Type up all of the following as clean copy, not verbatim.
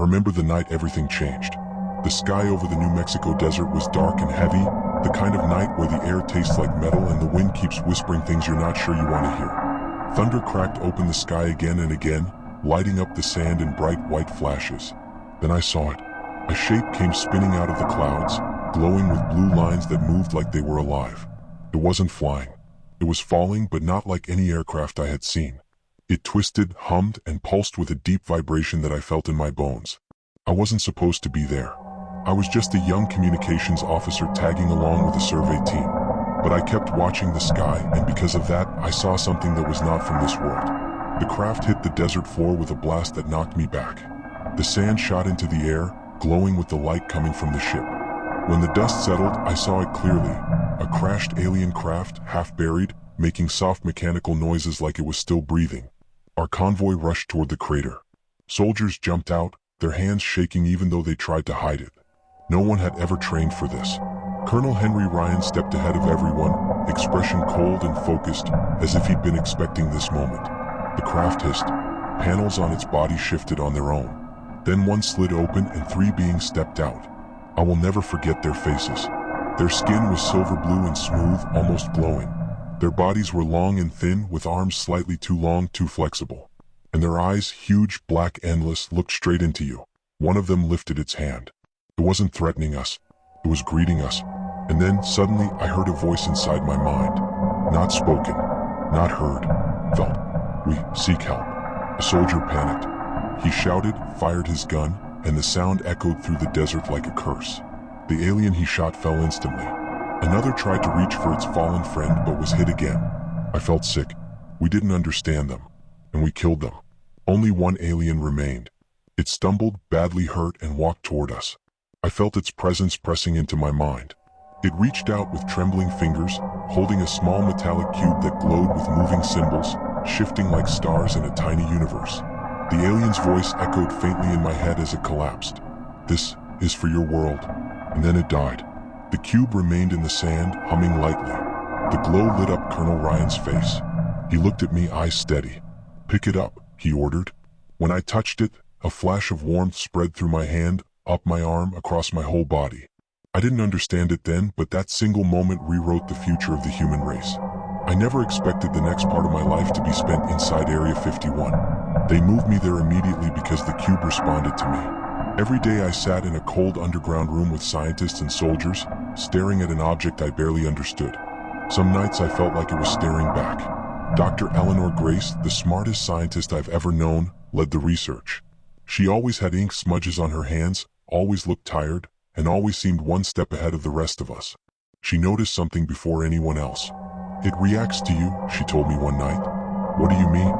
remember the night everything changed. The sky over the New Mexico desert was dark and heavy, the kind of night where the air tastes like metal and the wind keeps whispering things you're not sure you want to hear. Thunder cracked open the sky again and again, lighting up the sand in bright white flashes. Then I saw it. A shape came spinning out of the clouds, glowing with blue lines that moved like they were alive. It wasn't flying. It was falling, but not like any aircraft I had seen. It twisted, hummed, and pulsed with a deep vibration that I felt in my bones. I wasn't supposed to be there. I was just a young communications officer tagging along with a survey team. But I kept watching the sky, and because of that, I saw something that was not from this world. The craft hit the desert floor with a blast that knocked me back. The sand shot into the air, glowing with the light coming from the ship. When the dust settled, I saw it clearly. A crashed alien craft, half buried, making soft mechanical noises like it was still breathing. Our convoy rushed toward the crater. Soldiers jumped out, their hands shaking even though they tried to hide it. No one had ever trained for this. Colonel Henry Ryan stepped ahead of everyone, expression cold and focused, as if he'd been expecting this moment. The craft hissed. Panels on its body shifted on their own. Then one slid open and 3 beings stepped out. I will never forget their faces. Their skin was silver blue and smooth, almost glowing. Their bodies were long and thin, with arms slightly too long, too flexible. And their eyes, huge, black, endless, looked straight into you. One of them lifted its hand. It wasn't threatening us. It was greeting us. And then, suddenly, I heard a voice inside my mind. Not spoken, not heard, felt. We seek help. A soldier panicked. He shouted, fired his gun, and the sound echoed through the desert like a curse. The alien he shot fell instantly. Another tried to reach for its fallen friend but was hit again. I felt sick. We didn't understand them. And we killed them. Only one alien remained. It stumbled, badly hurt, and walked toward us. I felt its presence pressing into my mind. It reached out with trembling fingers, holding a small metallic cube that glowed with moving symbols, shifting like stars in a tiny universe. The alien's voice echoed faintly in my head as it collapsed. This is for your world. And then it died. The cube remained in the sand, humming lightly. The glow lit up Colonel Ryan's face. He looked at me, eyes steady. Pick it up, he ordered. When I touched it, a flash of warmth spread through my hand, up my arm, across my whole body. I didn't understand it then, but that single moment rewrote the future of the human race. I never expected the next part of my life to be spent inside Area 51. They moved me there immediately because the cube responded to me. Every day I sat in a cold underground room with scientists and soldiers, staring at an object I barely understood. Some nights I felt like it was staring back. Dr. Eleanor Grace, the smartest scientist I've ever known, led the research. She always had ink smudges on her hands, always looked tired, and always seemed one step ahead of the rest of us. She noticed something before anyone else. It reacts to you, she told me one night. What do you mean?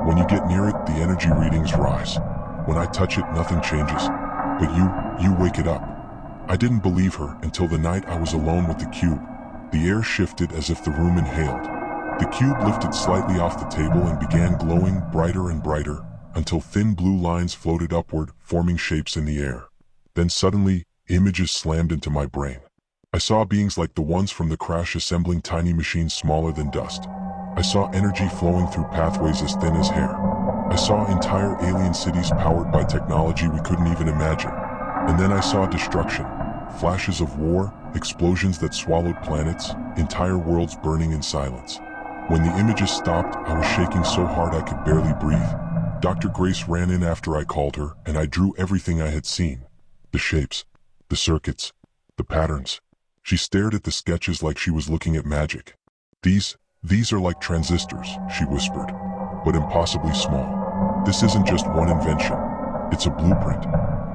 When you get near it, the energy readings rise. When I touch it, nothing changes. But you wake it up. I didn't believe her until the night I was alone with the cube. The air shifted as if the room inhaled. The cube lifted slightly off the table and began glowing brighter and brighter, until thin blue lines floated upward, forming shapes in the air. Then suddenly, images slammed into my brain. I saw beings like the ones from the crash assembling tiny machines smaller than dust. I saw energy flowing through pathways as thin as hair. I saw entire alien cities powered by technology we couldn't even imagine. And then I saw destruction, flashes of war, explosions that swallowed planets, entire worlds burning in silence. When the images stopped, I was shaking so hard I could barely breathe. Dr. Grace ran in after I called her, and I drew everything I had seen. The shapes, the circuits, the patterns. She stared at the sketches like she was looking at magic. These are like transistors, she whispered, but impossibly small. This isn't just one invention. It's a blueprint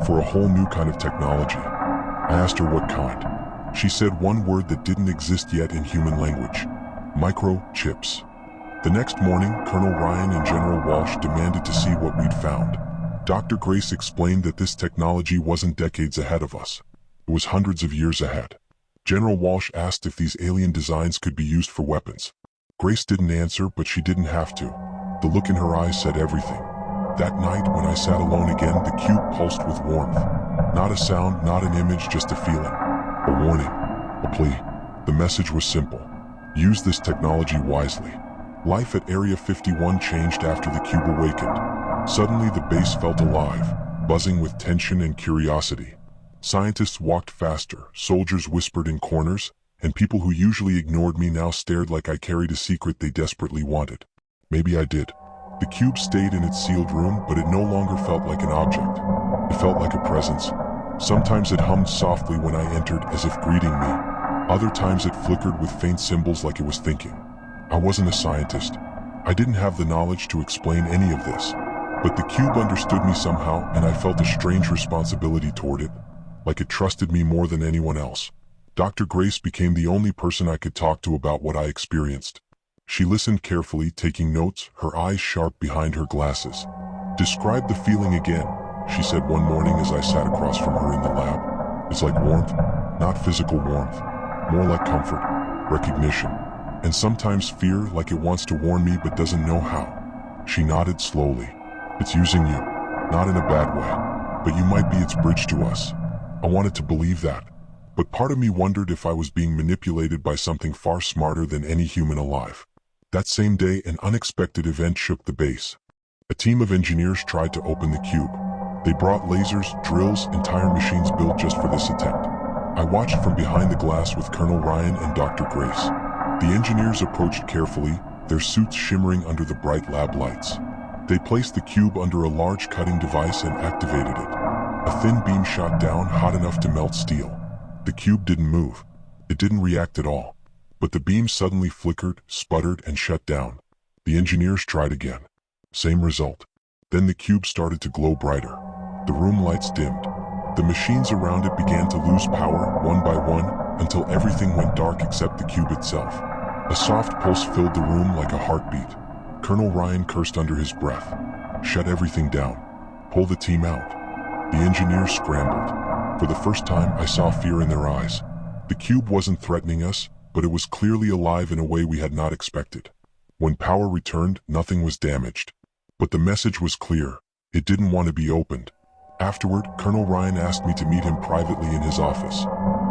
for a whole new kind of technology. I asked her what kind. She said one word that didn't exist yet in human language. Microchips. The next morning, Colonel Ryan and General Walsh demanded to see what we'd found. Dr. Grace explained that this technology wasn't decades ahead of us. It was hundreds of years ahead. General Walsh asked if these alien designs could be used for weapons. Grace didn't answer, but she didn't have to. The look in her eyes said everything. That night, when I sat alone again, the cube pulsed with warmth. Not a sound, not an image, just a feeling. A warning. A plea. The message was simple. Use this technology wisely. Life at Area 51 changed after the cube awakened. Suddenly the base felt alive. buzzing with tension and curiosity. Scientists walked faster, soldiers whispered in corners, and people who usually ignored me now stared like I carried a secret they desperately wanted. Maybe I did. The cube stayed in its sealed room, but it no longer felt like an object. It felt like a presence. Sometimes it hummed softly when I entered, as if greeting me. Other times it flickered with faint symbols like it was thinking. I wasn't a scientist. I didn't have the knowledge to explain any of this. But the cube understood me somehow, and I felt a strange responsibility toward it, like it trusted me more than anyone else. Dr. Grace became the only person I could talk to about what I experienced. She listened carefully, taking notes, her eyes sharp behind her glasses. "Describe the feeling again," she said one morning as I sat across from her in the lab. "It's like warmth, not physical warmth, more like comfort, recognition, and sometimes fear, like it wants to warn me but doesn't know how." She nodded slowly. "It's using you, not in a bad way, but you might be its bridge to us." I wanted to believe that, but part of me wondered if I was being manipulated by something far smarter than any human alive. That same day, an unexpected event shook the base. A team of engineers tried to open the cube. They brought lasers, drills, entire machines built just for this attempt. I watched from behind the glass with Colonel Ryan and Dr. Grace. The engineers approached carefully, their suits shimmering under the bright lab lights. They placed the cube under a large cutting device and activated it. A thin beam shot down, hot enough to melt steel. The cube didn't move. It didn't react at all. But the beam suddenly flickered, sputtered, and shut down. The engineers tried again. Same result. Then the cube started to glow brighter. The room lights dimmed. The machines around it began to lose power, one by one, until everything went dark except the cube itself. A soft pulse filled the room like a heartbeat. Colonel Ryan cursed under his breath. "Shut everything down. Pull the team out." The engineers scrambled. For the first time, I saw fear in their eyes. The cube wasn't threatening us, but it was clearly alive in a way we had not expected. When power returned, nothing was damaged. But the message was clear. It didn't want to be opened. Afterward, Colonel Ryan asked me to meet him privately in his office.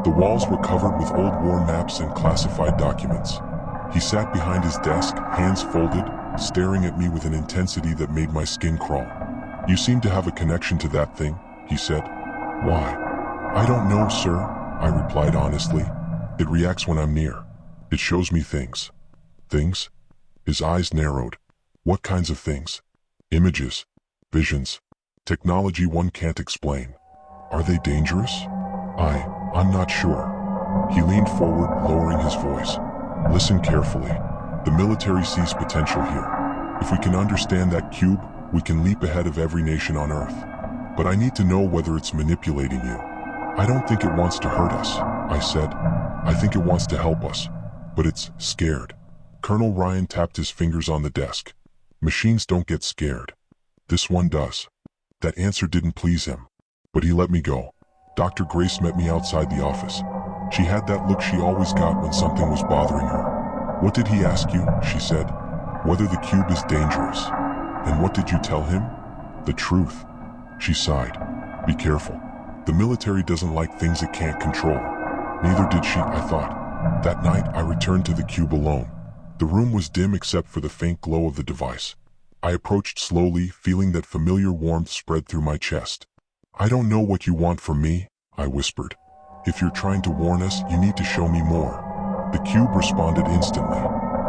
The walls were covered with old war maps and classified documents. He sat behind his desk, hands folded, staring at me with an intensity that made my skin crawl. "You seem to have a connection to that thing," he said. "Why?" "I don't know, sir," I replied honestly. "It reacts when I'm near. It shows me things." "Things?" His eyes narrowed. "What kinds of things?" "Images. Visions. Technology one can't explain." "Are they dangerous?" I'm not sure." He leaned forward, lowering his voice. "Listen carefully. The military sees potential here. If we can understand that cube, we can leap ahead of every nation on Earth. But I need to know whether it's manipulating you." "I don't think it wants to hurt us," I said. "I think it wants to help us. But it's scared." Colonel Ryan tapped his fingers on the desk. "Machines don't get scared. This one does." That answer didn't please him. But he let me go. Dr. Grace met me outside the office. She had that look she always got when something was bothering her. "What did he ask you?" she said. "Whether the cube is dangerous." "And what did you tell him?" "The truth." She sighed. "Be careful. The military doesn't like things it can't control." Neither did she, I thought. That night, I returned to the cube alone. The room was dim except for the faint glow of the device. I approached slowly, feeling that familiar warmth spread through my chest. "I don't know what you want from me," I whispered. "If you're trying to warn us, you need to show me more." The cube responded instantly.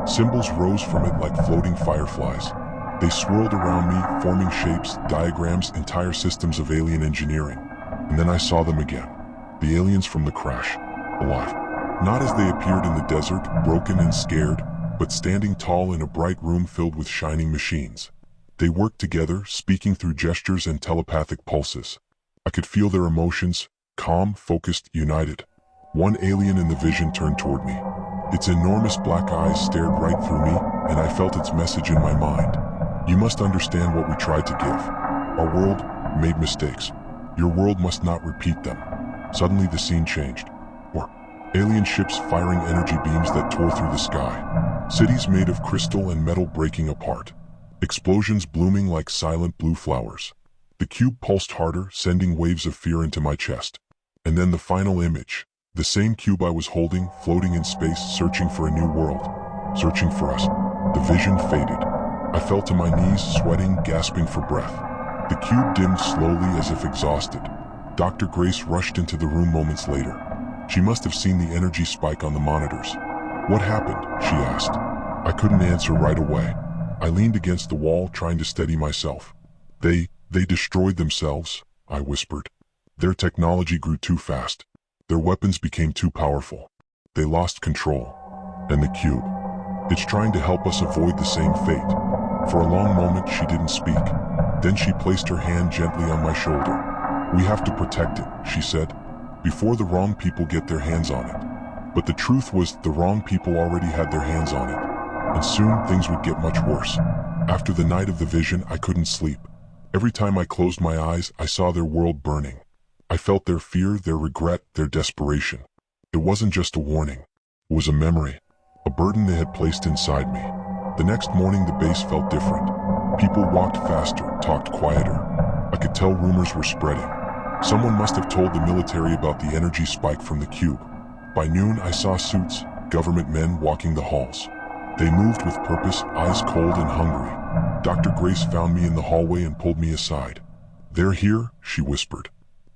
Symbols rose from it like floating fireflies. They swirled around me, forming shapes, diagrams, entire systems of alien engineering. And then I saw them again. The aliens from the crash. Alive. Not as they appeared in the desert, broken and scared, but standing tall in a bright room filled with shining machines. They worked together, speaking through gestures and telepathic pulses. I could feel their emotions, calm, focused, united. One alien in the vision turned toward me. Its enormous black eyes stared right through me, and I felt its message in my mind. "You must understand what we tried to give. Our world made mistakes. Your world must not repeat them." Suddenly the scene changed. Alien ships firing energy beams that tore through the sky. Cities made of crystal and metal breaking apart. Explosions blooming like silent blue flowers. The cube pulsed harder, sending waves of fear into my chest. And then the final image. The same cube I was holding, floating in space, searching for a new world. Searching for us. The vision faded. I fell to my knees, sweating, gasping for breath. The cube dimmed slowly as if exhausted. Dr. Grace rushed into the room moments later. She must have seen the energy spike on the monitors. "What happened?" she asked. I couldn't answer right away. I leaned against the wall trying to steady myself. They destroyed themselves," I whispered. "Their technology grew too fast. Their weapons became too powerful. They lost control. And the cube, it's trying to help us avoid the same fate." For a long moment she didn't speak. Then she placed her hand gently on my shoulder. "We have to protect it," she said, "before the wrong people get their hands on it." But the truth was the wrong people already had their hands on it. And soon things would get much worse. After the night of the vision, I couldn't sleep. Every time I closed my eyes, I saw their world burning. I felt their fear, their regret, their desperation. It wasn't just a warning. It was a memory, a burden they had placed inside me. The next morning, the base felt different. People walked faster, talked quieter. I could tell rumors were spreading. Someone must have told the military about the energy spike from the cube. By noon, I saw suits, government men walking the halls. They moved with purpose, eyes cold and hungry. Dr. Grace found me in the hallway and pulled me aside. "They're here," she whispered.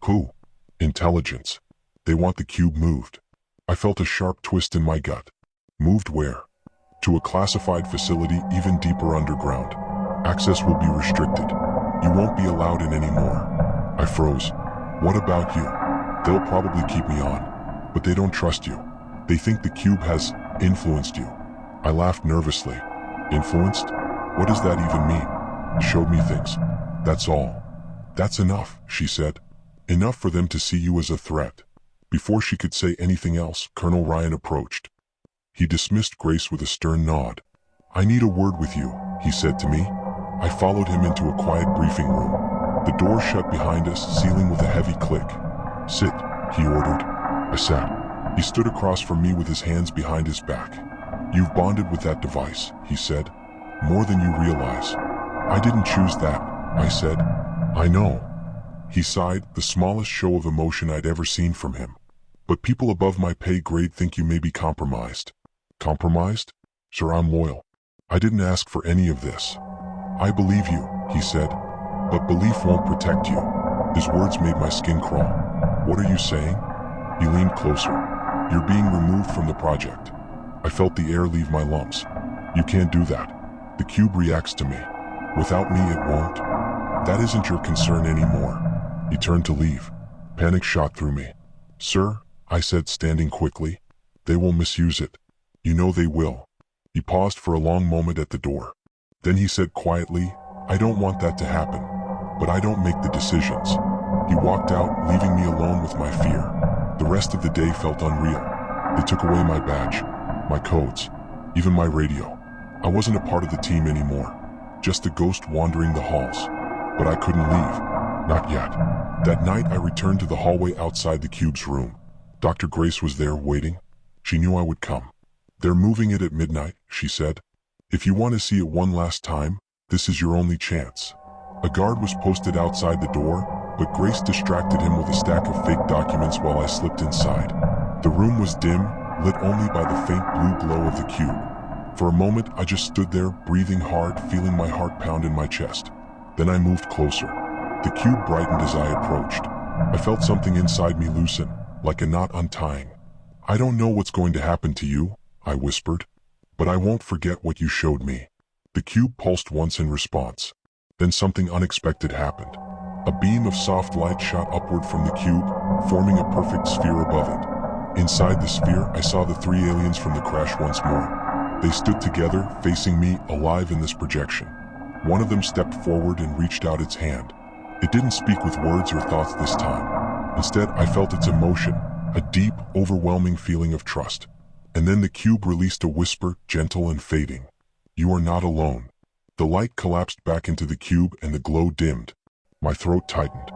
"Who?" "Intelligence. They want the cube moved." I felt a sharp twist in my gut. "Moved where?" "To a classified facility even deeper underground. Access will be restricted. You won't be allowed in anymore." I froze. "What about you?" "They'll probably keep me on. But they don't trust you. They think the cube has influenced you." I laughed nervously. "Influenced? What does that even mean?" "Showed me things. That's all." "That's enough," she said. "Enough for them to see you as a threat." Before she could say anything else, Colonel Ryan approached. He dismissed Grace with a stern nod. "I need a word with you," he said to me. I followed him into a quiet briefing room. The door shut behind us, sealing with a heavy click. "Sit," he ordered. I sat. He stood across from me with his hands behind his back. "You've bonded with that device," he said. "More than you realize." "I didn't choose that," I said. "I know." He sighed, the smallest show of emotion I'd ever seen from him. "But people above my pay grade think you may be compromised." "Compromised? Sir, I'm loyal. I didn't ask for any of this." "I believe you," he said. "But belief won't protect you." His words made my skin crawl. "What are you saying?" He leaned closer. "You're being removed from the project." I felt the air leave my lungs. "You can't do that. The cube reacts to me. Without me, it won't." "That isn't your concern anymore." He turned to leave. Panic shot through me. "Sir," I said, standing quickly, "they will misuse it. You know they will." He paused for a long moment at the door. Then he said quietly, "I don't want that to happen. But I don't make the decisions." He walked out, leaving me alone with my fear. The rest of the day felt unreal. They took away my badge, my codes, even my radio. I wasn't a part of the team anymore, just a ghost wandering the halls. But I couldn't leave. Not yet. That night I returned to the hallway outside the cube's room. Dr. Grace was there waiting. She knew I would come. "They're moving it at midnight," she said. "If you want to see it one last time, this is your only chance." A guard was posted outside the door, but Grace distracted him with a stack of fake documents while I slipped inside. The room was dim, lit only by the faint blue glow of the cube. For a moment I just stood there, breathing hard, feeling my heart pound in my chest. Then I moved closer. The cube brightened as I approached. I felt something inside me loosen, like a knot untying. "I don't know what's going to happen to you," I whispered, "but I won't forget what you showed me." The cube pulsed once in response. Then something unexpected happened. A beam of soft light shot upward from the cube, forming a perfect sphere above it. Inside the sphere, I saw the three aliens from the crash once more. They stood together, facing me, alive in this projection. One of them stepped forward and reached out its hand. It didn't speak with words or thoughts this time. Instead, I felt its emotion, a deep, overwhelming feeling of trust. And then the cube released a whisper, gentle and fading. "You are not alone." The light collapsed back into the cube and the glow dimmed. My throat tightened.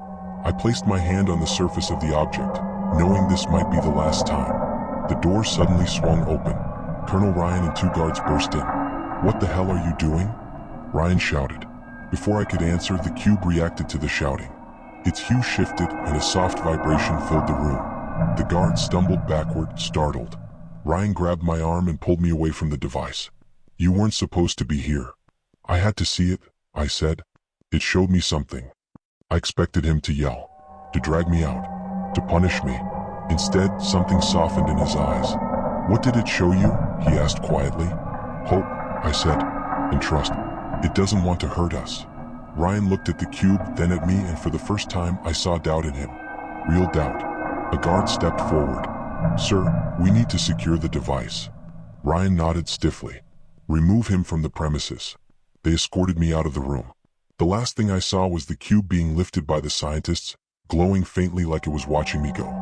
I placed my hand on the surface of the object, knowing this might be the last time. The door suddenly swung open. Colonel Ryan and two guards burst in. "What the hell are you doing?" Ryan shouted. Before I could answer, the cube reacted to the shouting. Its hue shifted and a soft vibration filled the room. The guard stumbled backward, startled. Ryan grabbed my arm and pulled me away from the device. "You weren't supposed to be here." "I had to see it," I said. "It showed me something." I expected him to yell, to drag me out, to punish me. Instead, something softened in his eyes. "What did it show you?" he asked quietly. "Hope," I said, "and trust. It doesn't want to hurt us." Ryan looked at the cube, then at me, and for the first time I saw doubt in him. Real doubt. A guard stepped forward. "Sir, we need to secure the device." Ryan nodded stiffly. "Remove him from the premises." They escorted me out of the room. The last thing I saw was the cube being lifted by the scientists, glowing faintly like it was watching me go.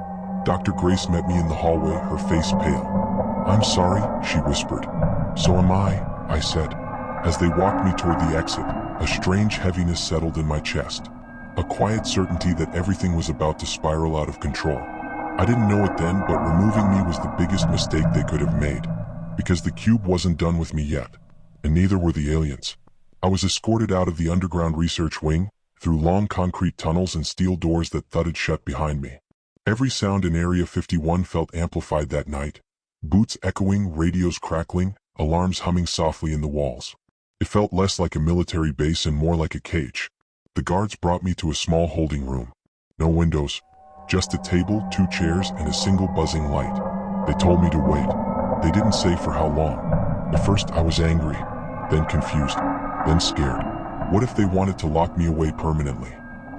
Dr. Grace met me in the hallway, her face pale. "I'm sorry," she whispered. "So am I said. As they walked me toward the exit, a strange heaviness settled in my chest. A quiet certainty that everything was about to spiral out of control. I didn't know it then, but removing me was the biggest mistake they could have made. Because the cube wasn't done with me yet, and neither were the aliens. I was escorted out of the underground research wing, through long concrete tunnels and steel doors that thudded shut behind me. Every sound in Area 51 felt amplified that night. Boots echoing, radios crackling, alarms humming softly in the walls. It felt less like a military base and more like a cage. The guards brought me to a small holding room. No windows, just a table, 2 chairs, and a single buzzing light. They told me to wait. They didn't say for how long. At first I was angry, then confused, then scared. What if they wanted to lock me away permanently?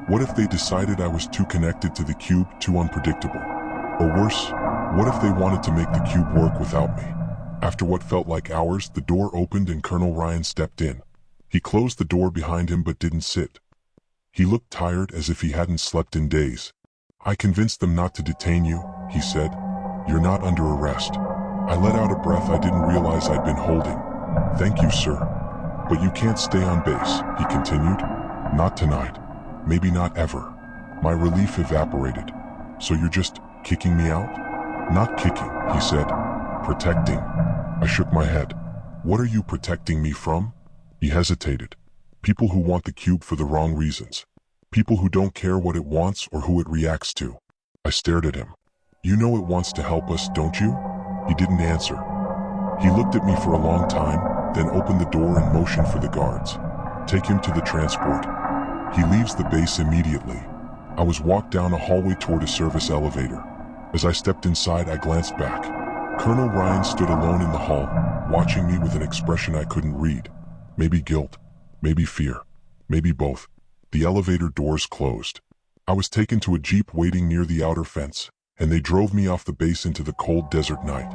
What if they decided I was too connected to the cube, too unpredictable? Or worse, what if they wanted to make the cube work without me? After what felt like hours, the door opened and Colonel Ryan stepped in. He closed the door behind him but didn't sit. He looked tired, as if he hadn't slept in days. "I convinced them not to detain you," he said. "You're not under arrest." I let out a breath I didn't realize I'd been holding. "Thank you, sir. But you can't stay on base," he continued. "Not tonight. Maybe not ever." My relief evaporated. "So you're just kicking me out?" "Not kicking," he said. "Protecting." I shook my head. "What are you protecting me from?" He hesitated. "People who want the cube for the wrong reasons. People who don't care what it wants or who it reacts to." I stared at him. "You know it wants to help us, don't you?" He didn't answer. He looked at me for a long time, then opened the door and motioned for the guards. "Take him to the transport. He leaves the base immediately." I was walked down a hallway toward a service elevator. As I stepped inside, I glanced back. Colonel Ryan stood alone in the hall, watching me with an expression I couldn't read. Maybe guilt, maybe fear, maybe both. The elevator doors closed. I was taken to a jeep waiting near the outer fence, and they drove me off the base into the cold desert night.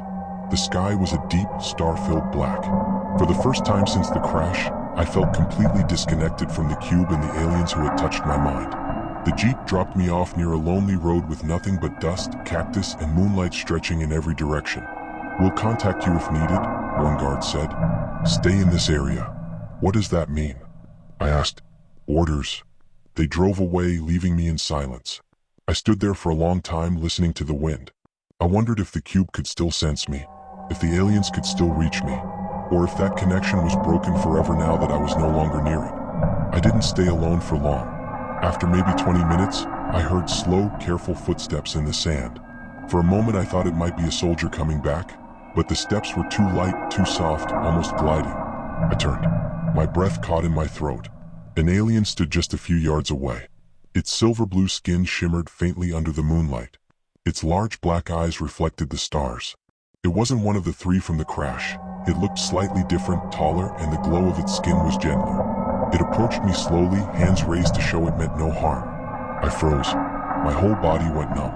The sky was a deep, star-filled black. For the first time since the crash, I felt completely disconnected from the cube and the aliens who had touched my mind. The jeep dropped me off near a lonely road with nothing but dust, cactus, and moonlight stretching in every direction. "We'll contact you if needed," one guard said. "Stay in this area." "What does that mean?" I asked. "Orders." They drove away, leaving me in silence. I stood there for a long time, listening to the wind. I wondered if the cube could still sense me, if the aliens could still reach me, or if that connection was broken forever now that I was no longer near it. I didn't stay alone for long. After maybe 20 minutes, I heard slow, careful footsteps in the sand. For a moment I thought it might be a soldier coming back, but the steps were too light, too soft, almost gliding. I turned. My breath caught in my throat. An alien stood just a few yards away. Its silver-blue skin shimmered faintly under the moonlight. Its large black eyes reflected the stars. It wasn't one of the 3 from the crash. It looked slightly different, taller, and the glow of its skin was gentler. It approached me slowly, hands raised to show it meant no harm. I froze. My whole body went numb.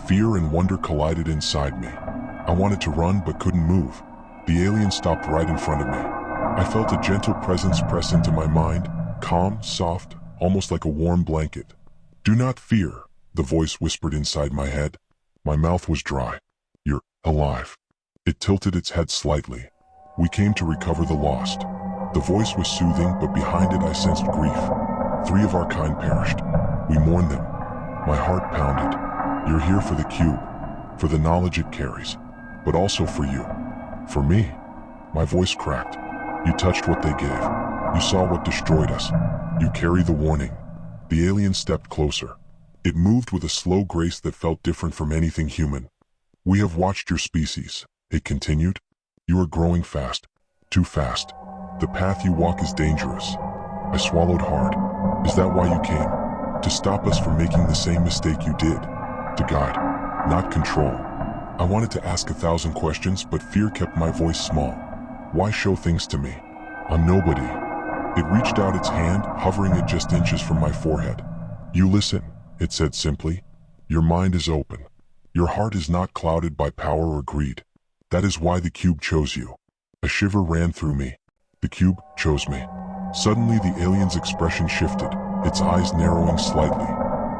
Fear and wonder collided inside me. I wanted to run but couldn't move. The alien stopped right in front of me. I felt a gentle presence press into my mind, calm, soft, almost like a warm blanket. "Do not fear," the voice whispered inside my head. My mouth was dry. "You're alive." It tilted its head slightly. "We came to recover the lost." The voice was soothing, but behind it I sensed grief. 3 of our kind perished. We mourn them. My heart pounded. "You're here for the cube, for the knowledge it carries, but also for you." "For me?" My voice cracked. "You touched what they gave. You saw what destroyed us. You carry the warning." The alien stepped closer. It moved with a slow grace that felt different from anything human. "We have watched your species," it continued. "You are growing fast. Too fast. The path you walk is dangerous." I swallowed hard. "Is that why you came?" to stop us from making the same mistake you did. To guide, not control. I wanted to ask 1,000 questions, but fear kept my voice small. Why show things to me? I'm nobody. It reached out its hand, hovering at just inches from my forehead. You listen, it said simply. Your mind is open. Your heart is not clouded by power or greed. That is why the cube chose you. A shiver ran through me. The cube chose me. Suddenly the alien's expression shifted, its eyes narrowing slightly.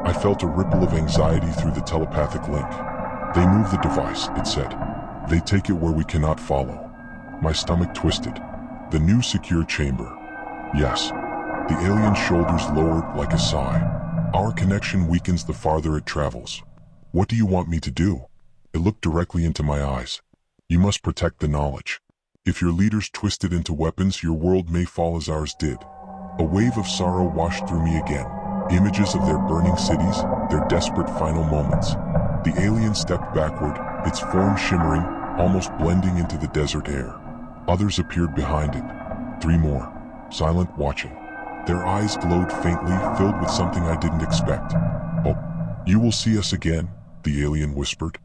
I felt a ripple of anxiety through the telepathic link. They move the device, it said. They take it where we cannot follow. My stomach twisted. The new secure chamber. Yes. The alien's shoulders lowered like a sigh. Our connection weakens the farther it travels. What do you want me to do? It looked directly into my eyes. You must protect the knowledge. If your leaders twist it into weapons, your world may fall as ours did. A wave of sorrow washed through me again. Images of their burning cities, their desperate final moments. The alien stepped backward, its form shimmering, almost blending into the desert air. Others appeared behind it. 3 more, silent, watching. Their eyes glowed faintly, filled with something I didn't expect. Oh, you will see us again, the alien whispered.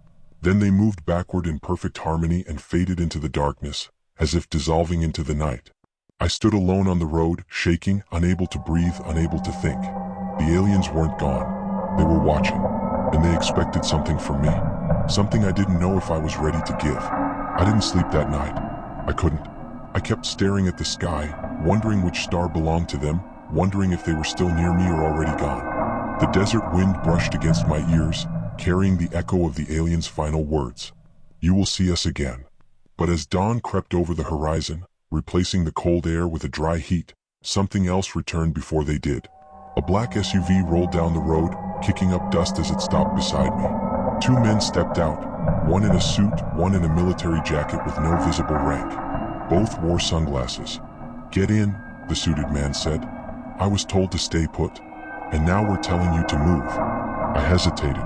Then they moved backward in perfect harmony and faded into the darkness, as if dissolving into the night. I stood alone on the road, shaking, unable to breathe, unable to think. The aliens weren't gone. They were watching, and they expected something from me. Something I didn't know if I was ready to give. I didn't sleep that night. I couldn't. I kept staring at the sky, wondering which star belonged to them, wondering if they were still near me or already gone. The desert wind brushed against my ears, carrying the echo of the alien's final words. You will see us again. But as dawn crept over the horizon, replacing the cold air with a dry heat, something else returned before they did. A black SUV rolled down the road, kicking up dust as it stopped beside me. 2 men stepped out, one in a suit, one in a military jacket with no visible rank. Both wore sunglasses. Get in, the suited man said. I was told to stay put. And now we're telling you to move. I hesitated.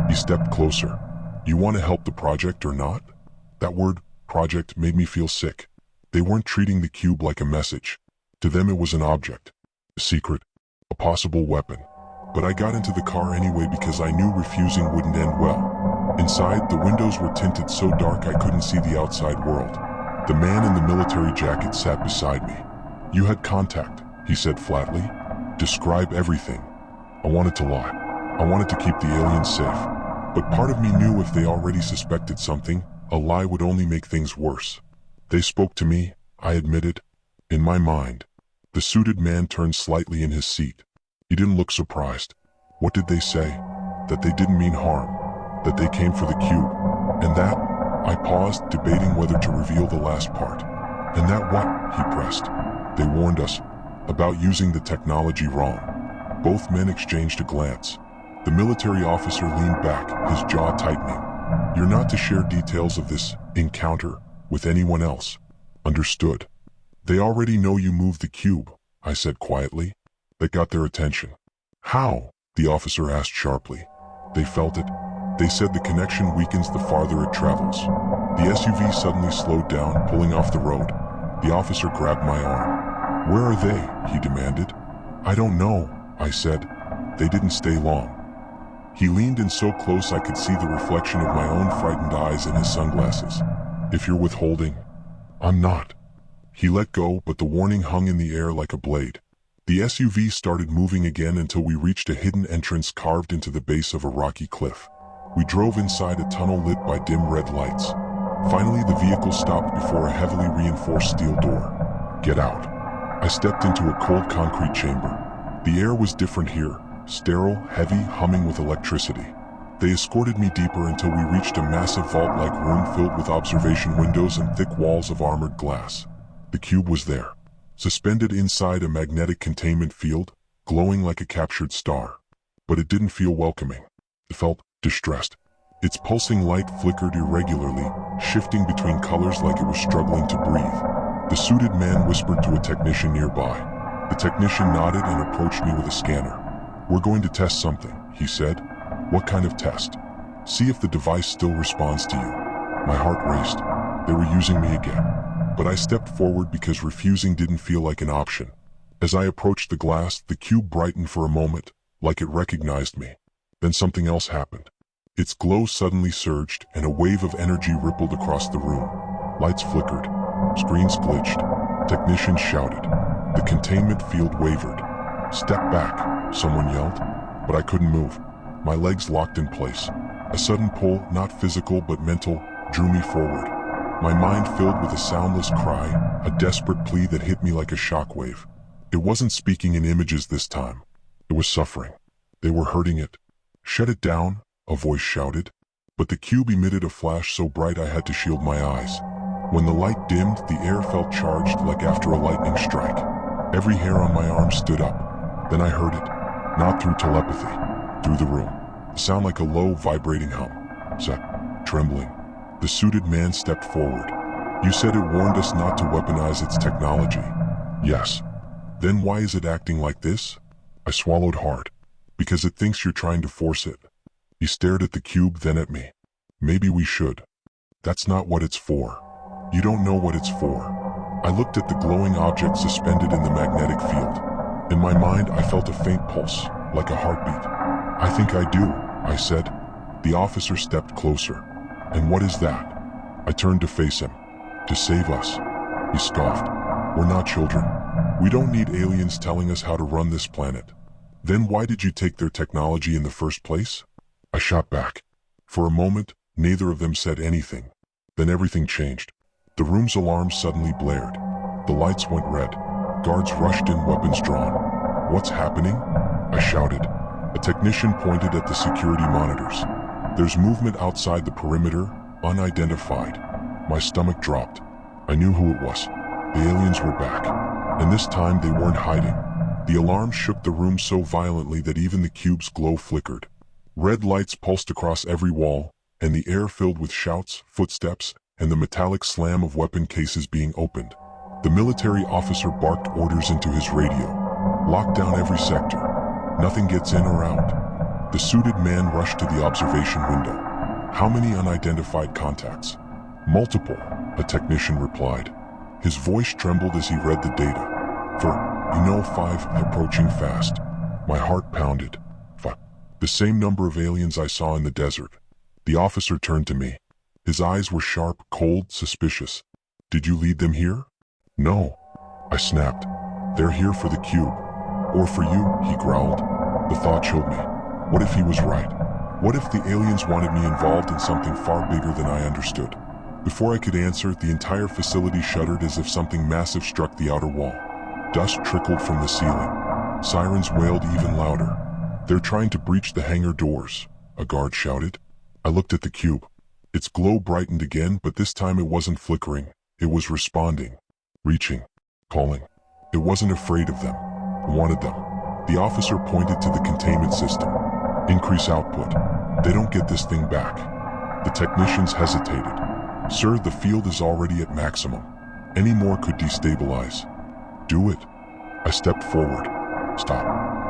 He stepped closer. You want to help the project or not? That word, project, made me feel sick. They weren't treating the cube like a message. To them it was an object. A secret. A possible weapon. But I got into the car anyway because I knew refusing wouldn't end well. Inside, the windows were tinted so dark I couldn't see the outside world. The man in the military jacket sat beside me. You had contact, he said flatly. Describe everything. I wanted to lie. I wanted to keep the aliens safe. But part of me knew if they already suspected something, a lie would only make things worse. They spoke to me, I admitted. In my mind. The suited man turned slightly in his seat. He didn't look surprised. What did they say? That they didn't mean harm. That they came for the cube. And that, I paused, debating whether to reveal the last part. And that what? He pressed. They warned us about using the technology wrong. Both men exchanged a glance. The military officer leaned back, his jaw tightening. You're not to share details of this encounter with anyone else. Understood. They already know you moved the cube, I said quietly. That got their attention. How? The officer asked sharply. They felt it. They said the connection weakens the farther it travels. The SUV suddenly slowed down, pulling off the road. The officer grabbed my arm. Where are they? He demanded. I don't know, I said. They didn't stay long. He leaned in so close I could see the reflection of my own frightened eyes in his sunglasses. If you're withholding, I'm not. He let go, but the warning hung in the air like a blade. The SUV started moving again until we reached a hidden entrance carved into the base of a rocky cliff. We drove inside a tunnel lit by dim red lights. Finally, the vehicle stopped before a heavily reinforced steel door. Get out. I stepped into a cold concrete chamber. The air was different here, sterile, heavy, humming with electricity. They escorted me deeper until we reached a massive vault-like room filled with observation windows and thick walls of armored glass. The cube was there, suspended inside a magnetic containment field, glowing like a captured star. But it didn't feel welcoming. It felt distressed. Its pulsing light flickered irregularly, shifting between colors like it was struggling to breathe. The suited man whispered to a technician nearby. The technician nodded and approached me with a scanner. We're going to test something, he said. What kind of test? See if the device still responds to you. My heart raced. They were using me again. But I stepped forward because refusing didn't feel like an option. As I approached the glass, the cube brightened for a moment, like it recognized me. Then something else happened. Its glow suddenly surged, and a wave of energy rippled across the room. Lights flickered. Screens glitched. Technicians shouted. The containment field wavered. "Step back," someone yelled. But I couldn't move. My legs locked in place. A sudden pull, not physical but mental, drew me forward. My mind filled with a soundless cry, a desperate plea that hit me like a shockwave. It wasn't speaking in images this time. It was suffering. They were hurting it. "Shut it down," a voice shouted. But the cube emitted a flash so bright I had to shield my eyes. When the light dimmed, the air felt charged like after a lightning strike. Every hair on my arm stood up. Then I heard it, not through telepathy, through the room. A sound like a low, vibrating hum. Trembling. The suited man stepped forward. "You said it warned us not to weaponize its technology." "Yes." "Then why is it acting like this?" I swallowed hard. "Because it thinks you're trying to force it." He stared at the cube, then at me. "Maybe we should." "That's not what it's for." "You don't know what it's for." I looked at the glowing object suspended in the magnetic field. In my mind, I felt a faint pulse, like a heartbeat. "I think I do," I said. The officer stepped closer. "And what is that?" I turned to face him. "To save us." He scoffed. "We're not children. We don't need aliens telling us how to run this planet." "Then why did you take their technology in the first place?" I shot back. For a moment, neither of them said anything. Then everything changed. The room's alarm suddenly blared. The lights went red. Guards rushed in, weapons drawn. "What's happening?" I shouted. A technician pointed at the security monitors. "There's movement outside the perimeter, unidentified." My stomach dropped. I knew who it was. The aliens were back. And this time they weren't hiding. The alarm shook the room so violently that even the cube's glow flickered. Red lights pulsed across every wall, and the air filled with shouts, footsteps, and the metallic slam of weapon cases being opened. The military officer barked orders into his radio. "Lock down every sector. Nothing gets in or out." The suited man rushed to the observation window. "How many unidentified contacts?" "Multiple," a technician replied. His voice trembled as he read the data. "For, 5, approaching fast." My heart pounded. 5. The same number of aliens I saw in the desert. The officer turned to me. His eyes were sharp, cold, suspicious. "Did you lead them here?" "No," I snapped. "They're here for the cube." "Or for you," he growled. The thought chilled me. What if he was right? What if the aliens wanted me involved in something far bigger than I understood? Before I could answer, the entire facility shuddered as if something massive struck the outer wall. Dust trickled from the ceiling. Sirens wailed even louder. "They're trying to breach the hangar doors," a guard shouted. I looked at the cube. Its glow brightened again, but this time it wasn't flickering. It was responding, reaching, calling. It wasn't afraid of them. It wanted them. The officer pointed to the containment system. "Increase output. They don't get this thing back." The technicians hesitated. "Sir, the field is already at maximum. Any more could destabilize." "Do it." I stepped forward. "Stop.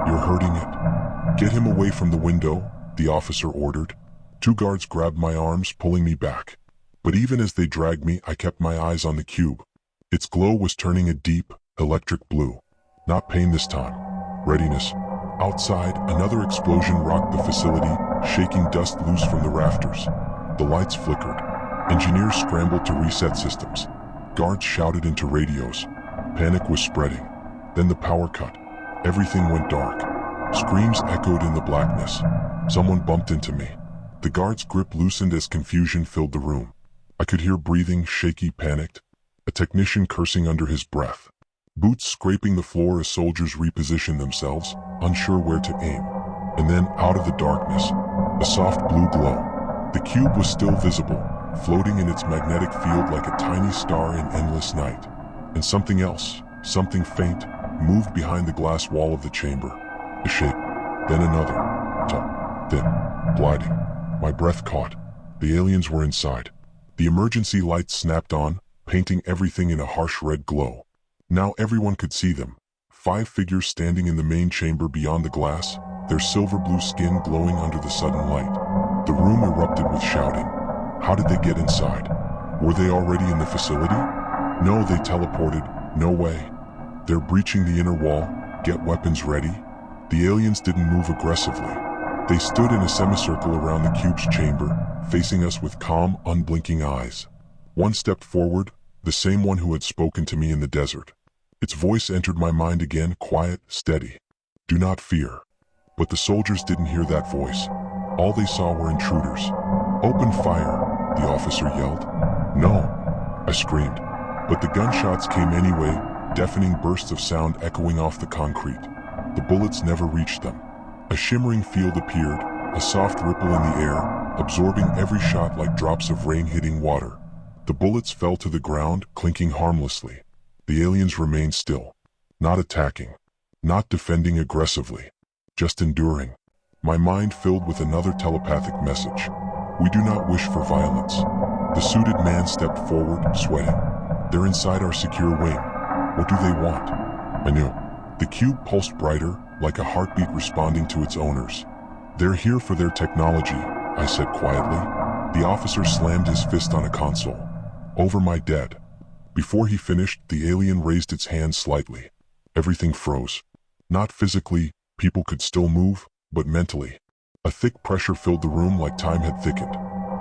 You're hurting it." "Get him away from the window," the officer ordered. Two guards grabbed my arms, pulling me back. But even as they dragged me, I kept my eyes on the cube. Its glow was turning a deep, electric blue. Not pain this time. Readiness. Outside, another explosion rocked the facility, shaking dust loose from the rafters. The lights flickered. Engineers scrambled to reset systems. Guards shouted into radios. Panic was spreading. Then the power cut. Everything went dark. Screams echoed in the blackness. Someone bumped into me. The guard's grip loosened as confusion filled the room. I could hear breathing, shaky, panicked. A technician cursing under his breath. Boots scraping the floor as soldiers repositioned themselves, unsure where to aim. And then, out of the darkness, a soft blue glow. The cube was still visible, floating in its magnetic field like a tiny star in endless night. And something else, something faint, moved behind the glass wall of the chamber. A shape, then another, tall, thin, gliding. My breath caught. The aliens were inside. The emergency lights snapped on, painting everything in a harsh red glow. Now everyone could see them. 5 figures standing in the main chamber beyond the glass, their silver blue skin glowing under the sudden light. The room erupted with shouting. How did they get inside? Were they already in the facility? No, they teleported. No way. They're breaching the inner wall. Get weapons ready. The aliens didn't move aggressively. They stood in a semicircle around the cube's chamber, facing us with calm, unblinking eyes. One stepped forward, the same one who had spoken to me in the desert. Its voice entered my mind again, quiet, steady. "Do not fear." But the soldiers didn't hear that voice. All they saw were intruders. "Open fire," the officer yelled. "No," I screamed. But the gunshots came anyway, deafening bursts of sound echoing off the concrete. The bullets never reached them. A shimmering field appeared, a soft ripple in the air, absorbing every shot like drops of rain hitting water. The bullets fell to the ground, clinking harmlessly. The aliens remained still, not attacking, not defending aggressively, just enduring. My mind filled with another telepathic message. We do not wish for violence. The suited man stepped forward, sweating. They're inside our secure wing. What do they want? I knew. The cube pulsed brighter, like a heartbeat responding to its owners. They're here for their technology, I said quietly. The officer slammed his fist on a console. Over my dead. Before he finished, the alien raised its hand slightly. Everything froze. Not physically, people could still move, but mentally. A thick pressure filled the room like time had thickened.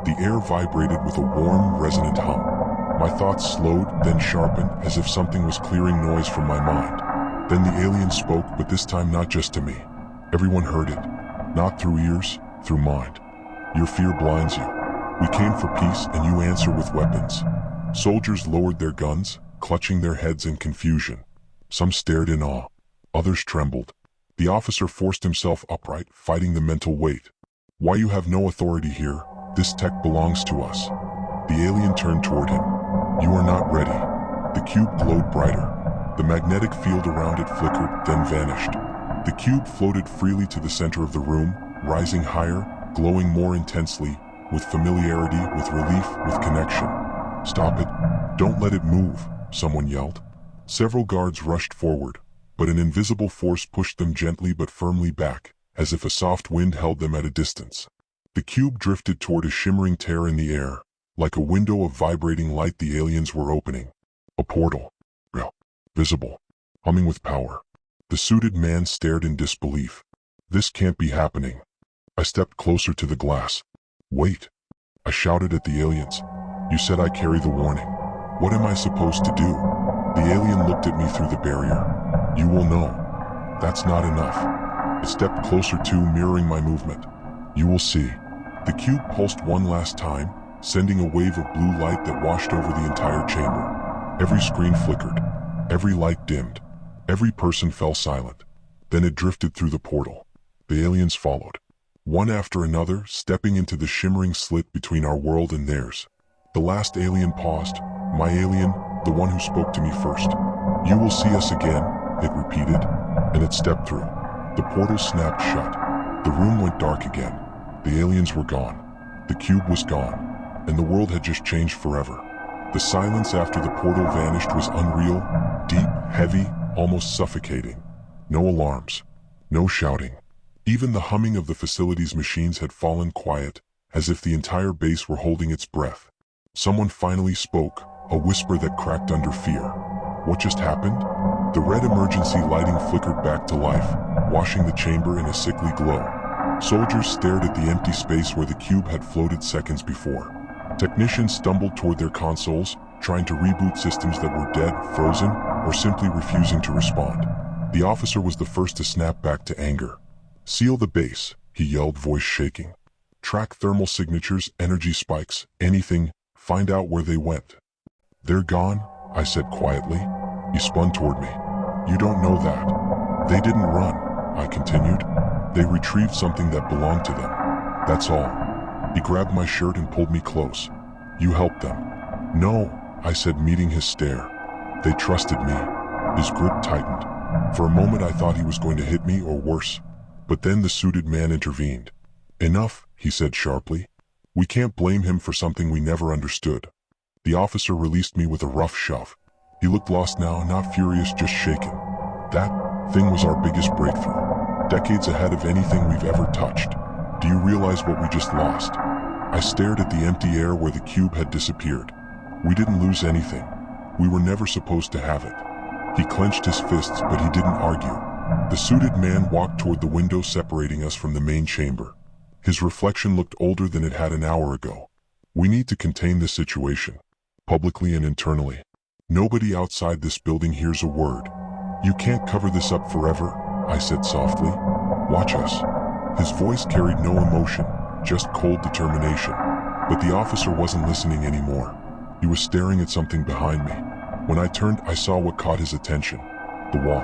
The air vibrated with a warm, resonant hum. My thoughts slowed, then sharpened, as if something was clearing noise from my mind. Then the alien spoke, but this time not just to me. Everyone heard it. Not through ears, through mind. Your fear blinds you. We came for peace, and you answer with weapons. Soldiers lowered their guns, clutching their heads in confusion. Some stared in awe. Others trembled. The officer forced himself upright, fighting the mental weight. Why you have no authority here? This tech belongs to us. The alien turned toward him. You are not ready. The cube glowed brighter. The magnetic field around it flickered, then vanished. The cube floated freely to the center of the room, rising higher, glowing more intensely, with familiarity, with relief, with connection. Stop it. Don't let it move, someone yelled. Several guards rushed forward, but an invisible force pushed them gently but firmly back, as if a soft wind held them at a distance. The cube drifted toward a shimmering tear in the air, like a window of vibrating light the aliens were opening. A portal. Real. Visible. Humming with power. The suited man stared in disbelief. This can't be happening. I stepped closer to the glass. Wait. I shouted at the aliens. You said I carry the warning. What am I supposed to do? The alien looked at me through the barrier. You will know. That's not enough. I stepped closer too, mirroring my movement. You will see. The cube pulsed one last time, sending a wave of blue light that washed over the entire chamber. Every screen flickered. Every light dimmed. Every person fell silent. Then it drifted through the portal. The aliens followed. One after another, stepping into the shimmering slit between our world and theirs. The last alien paused. My alien, the one who spoke to me first. You will see us again, it repeated, and it stepped through. The portal snapped shut. The room went dark again. The aliens were gone. The cube was gone. And the world had just changed forever. The silence after the portal vanished was unreal, deep, heavy, almost suffocating. No alarms. No shouting. Even the humming of the facility's machines had fallen quiet, as if the entire base were holding its breath. Someone finally spoke, a whisper that cracked under fear. What just happened? The red emergency lighting flickered back to life, washing the chamber in a sickly glow. Soldiers stared at the empty space where the cube had floated seconds before. Technicians stumbled toward their consoles, trying to reboot systems that were dead, frozen, or simply refusing to respond. The officer was the first to snap back to anger. Seal the base, he yelled, voice shaking. Track thermal signatures, energy spikes, anything, find out where they went. They're gone, I said quietly. He spun toward me. You don't know that. They didn't run, I continued. They retrieved something that belonged to them. That's all. He grabbed my shirt and pulled me close. You helped them. No, I said, meeting his stare. They trusted me. His grip tightened. For a moment I thought he was going to hit me or worse. But then the suited man intervened. Enough, he said sharply. We can't blame him for something we never understood. The officer released me with a rough shove. He looked lost now, not furious, just shaken. That thing was our biggest breakthrough. Decades ahead of anything we've ever touched. Do you realize what we just lost? I stared at the empty air where the cube had disappeared. We didn't lose anything. We were never supposed to have it. He clenched his fists, but he didn't argue. The suited man walked toward the window separating us from the main chamber. His reflection looked older than it had an hour ago. We need to contain this situation, publicly and internally. Nobody outside this building hears a word. You can't cover this up forever, I said softly. Watch us. His voice carried no emotion, just cold determination. But the officer wasn't listening anymore. He was staring at something behind me. When I turned, I saw what caught his attention. The wall.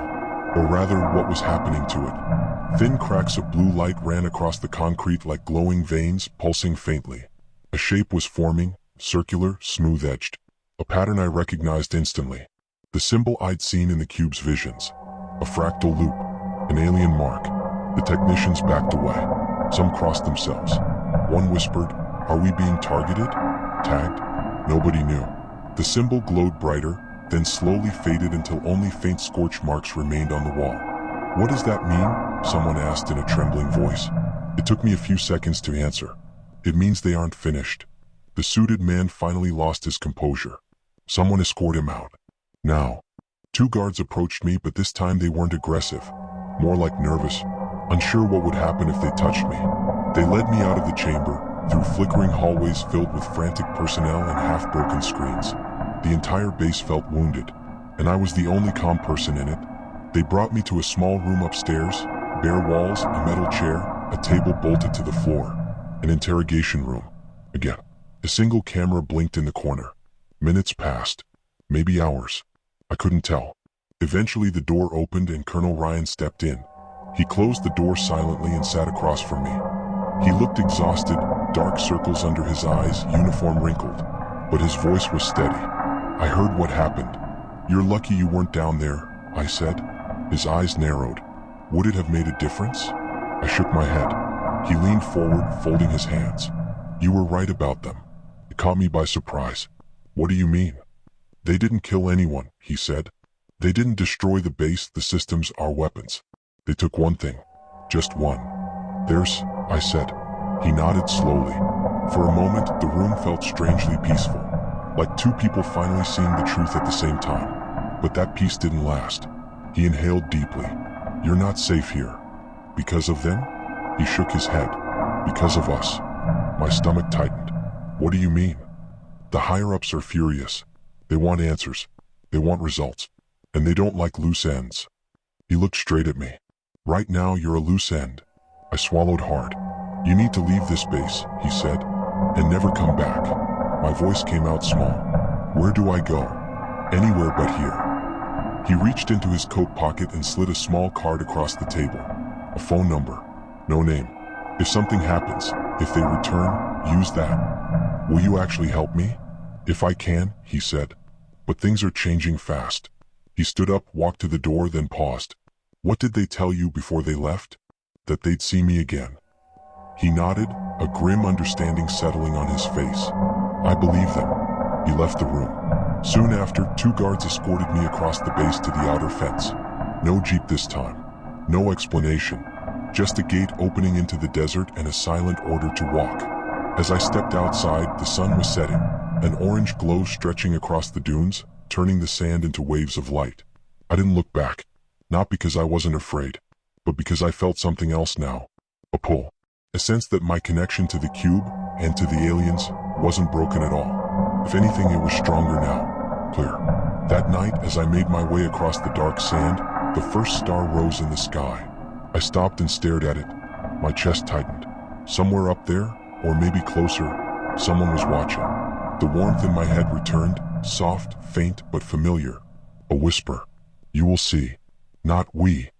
Or rather, what was happening to it. Thin cracks of blue light ran across the concrete like glowing veins, pulsing faintly. A shape was forming, circular, smooth-edged. A pattern I recognized instantly. The symbol I'd seen in the cube's visions. A fractal loop. An alien mark. The technicians backed away. Some crossed themselves. One whispered, "Are we being targeted? Tagged?" Nobody knew. The symbol glowed brighter, then slowly faded until only faint scorch marks remained on the wall. "What does that mean?" someone asked in a trembling voice. It took me a few seconds to answer. "It means they aren't finished." The suited man finally lost his composure. Someone escorted him out. Now, 2 guards approached me, but this time they weren't aggressive. More like nervous, unsure what would happen if they touched me. They led me out of the chamber, through flickering hallways filled with frantic personnel and half-broken screens. The entire base felt wounded, and I was the only calm person in it. They brought me to a small room upstairs, bare walls, a metal chair, a table bolted to the floor. An interrogation room. Again. A single camera blinked in the corner. Minutes passed. Maybe hours. I couldn't tell. Eventually the door opened and Colonel Ryan stepped in. He closed the door silently and sat across from me. He looked exhausted, dark circles under his eyes, uniform wrinkled. But his voice was steady. "I heard what happened. You're lucky you weren't down there," I said. His eyes narrowed. "Would it have made a difference?" I shook my head. He leaned forward, folding his hands. "You were right about them. It caught me by surprise." "What do you mean?" "They didn't kill anyone," he said. "They didn't destroy the base, the systems, our weapons. They took one thing. Just one." "There's," I said. He nodded slowly. For a moment, the room felt strangely peaceful. Like 2 people finally seeing the truth at the same time. But that peace didn't last. He inhaled deeply. "You're not safe here." "Because of them?" He shook his head. "Because of us." My stomach tightened. "What do you mean?" "The higher-ups are furious. They want answers. They want results. And they don't like loose ends." He looked straight at me. "Right now, you're a loose end." I swallowed hard. "You need to leave this base," he said, "and never come back." My voice came out small. "Where do I go?" "Anywhere but here." He reached into his coat pocket and slid a small card across the table. A phone number. No name. "If something happens, if they return, use that." "Will you actually help me?" "If I can," he said. "But things are changing fast." He stood up, walked to the door, then paused. "What did they tell you before they left?" "That they'd see me again." He nodded, a grim understanding settling on his face. I believed them. He left the room. Soon after, 2 guards escorted me across the base to the outer fence. No jeep this time. No explanation. Just a gate opening into the desert and a silent order to walk. As I stepped outside, the sun was setting, an orange glow stretching across the dunes, turning the sand into waves of light. I didn't look back. Not because I wasn't afraid, but because I felt something else now. A pull. A sense that my connection to the cube, and to the aliens, wasn't broken at all. If anything, it was stronger now. Clear. That night, as I made my way across the dark sand, the first star rose in the sky. I stopped and stared at it. My chest tightened. Somewhere up there, or maybe closer, someone was watching. The warmth in my head returned, soft, faint, but familiar. A whisper. "You will see. Not we.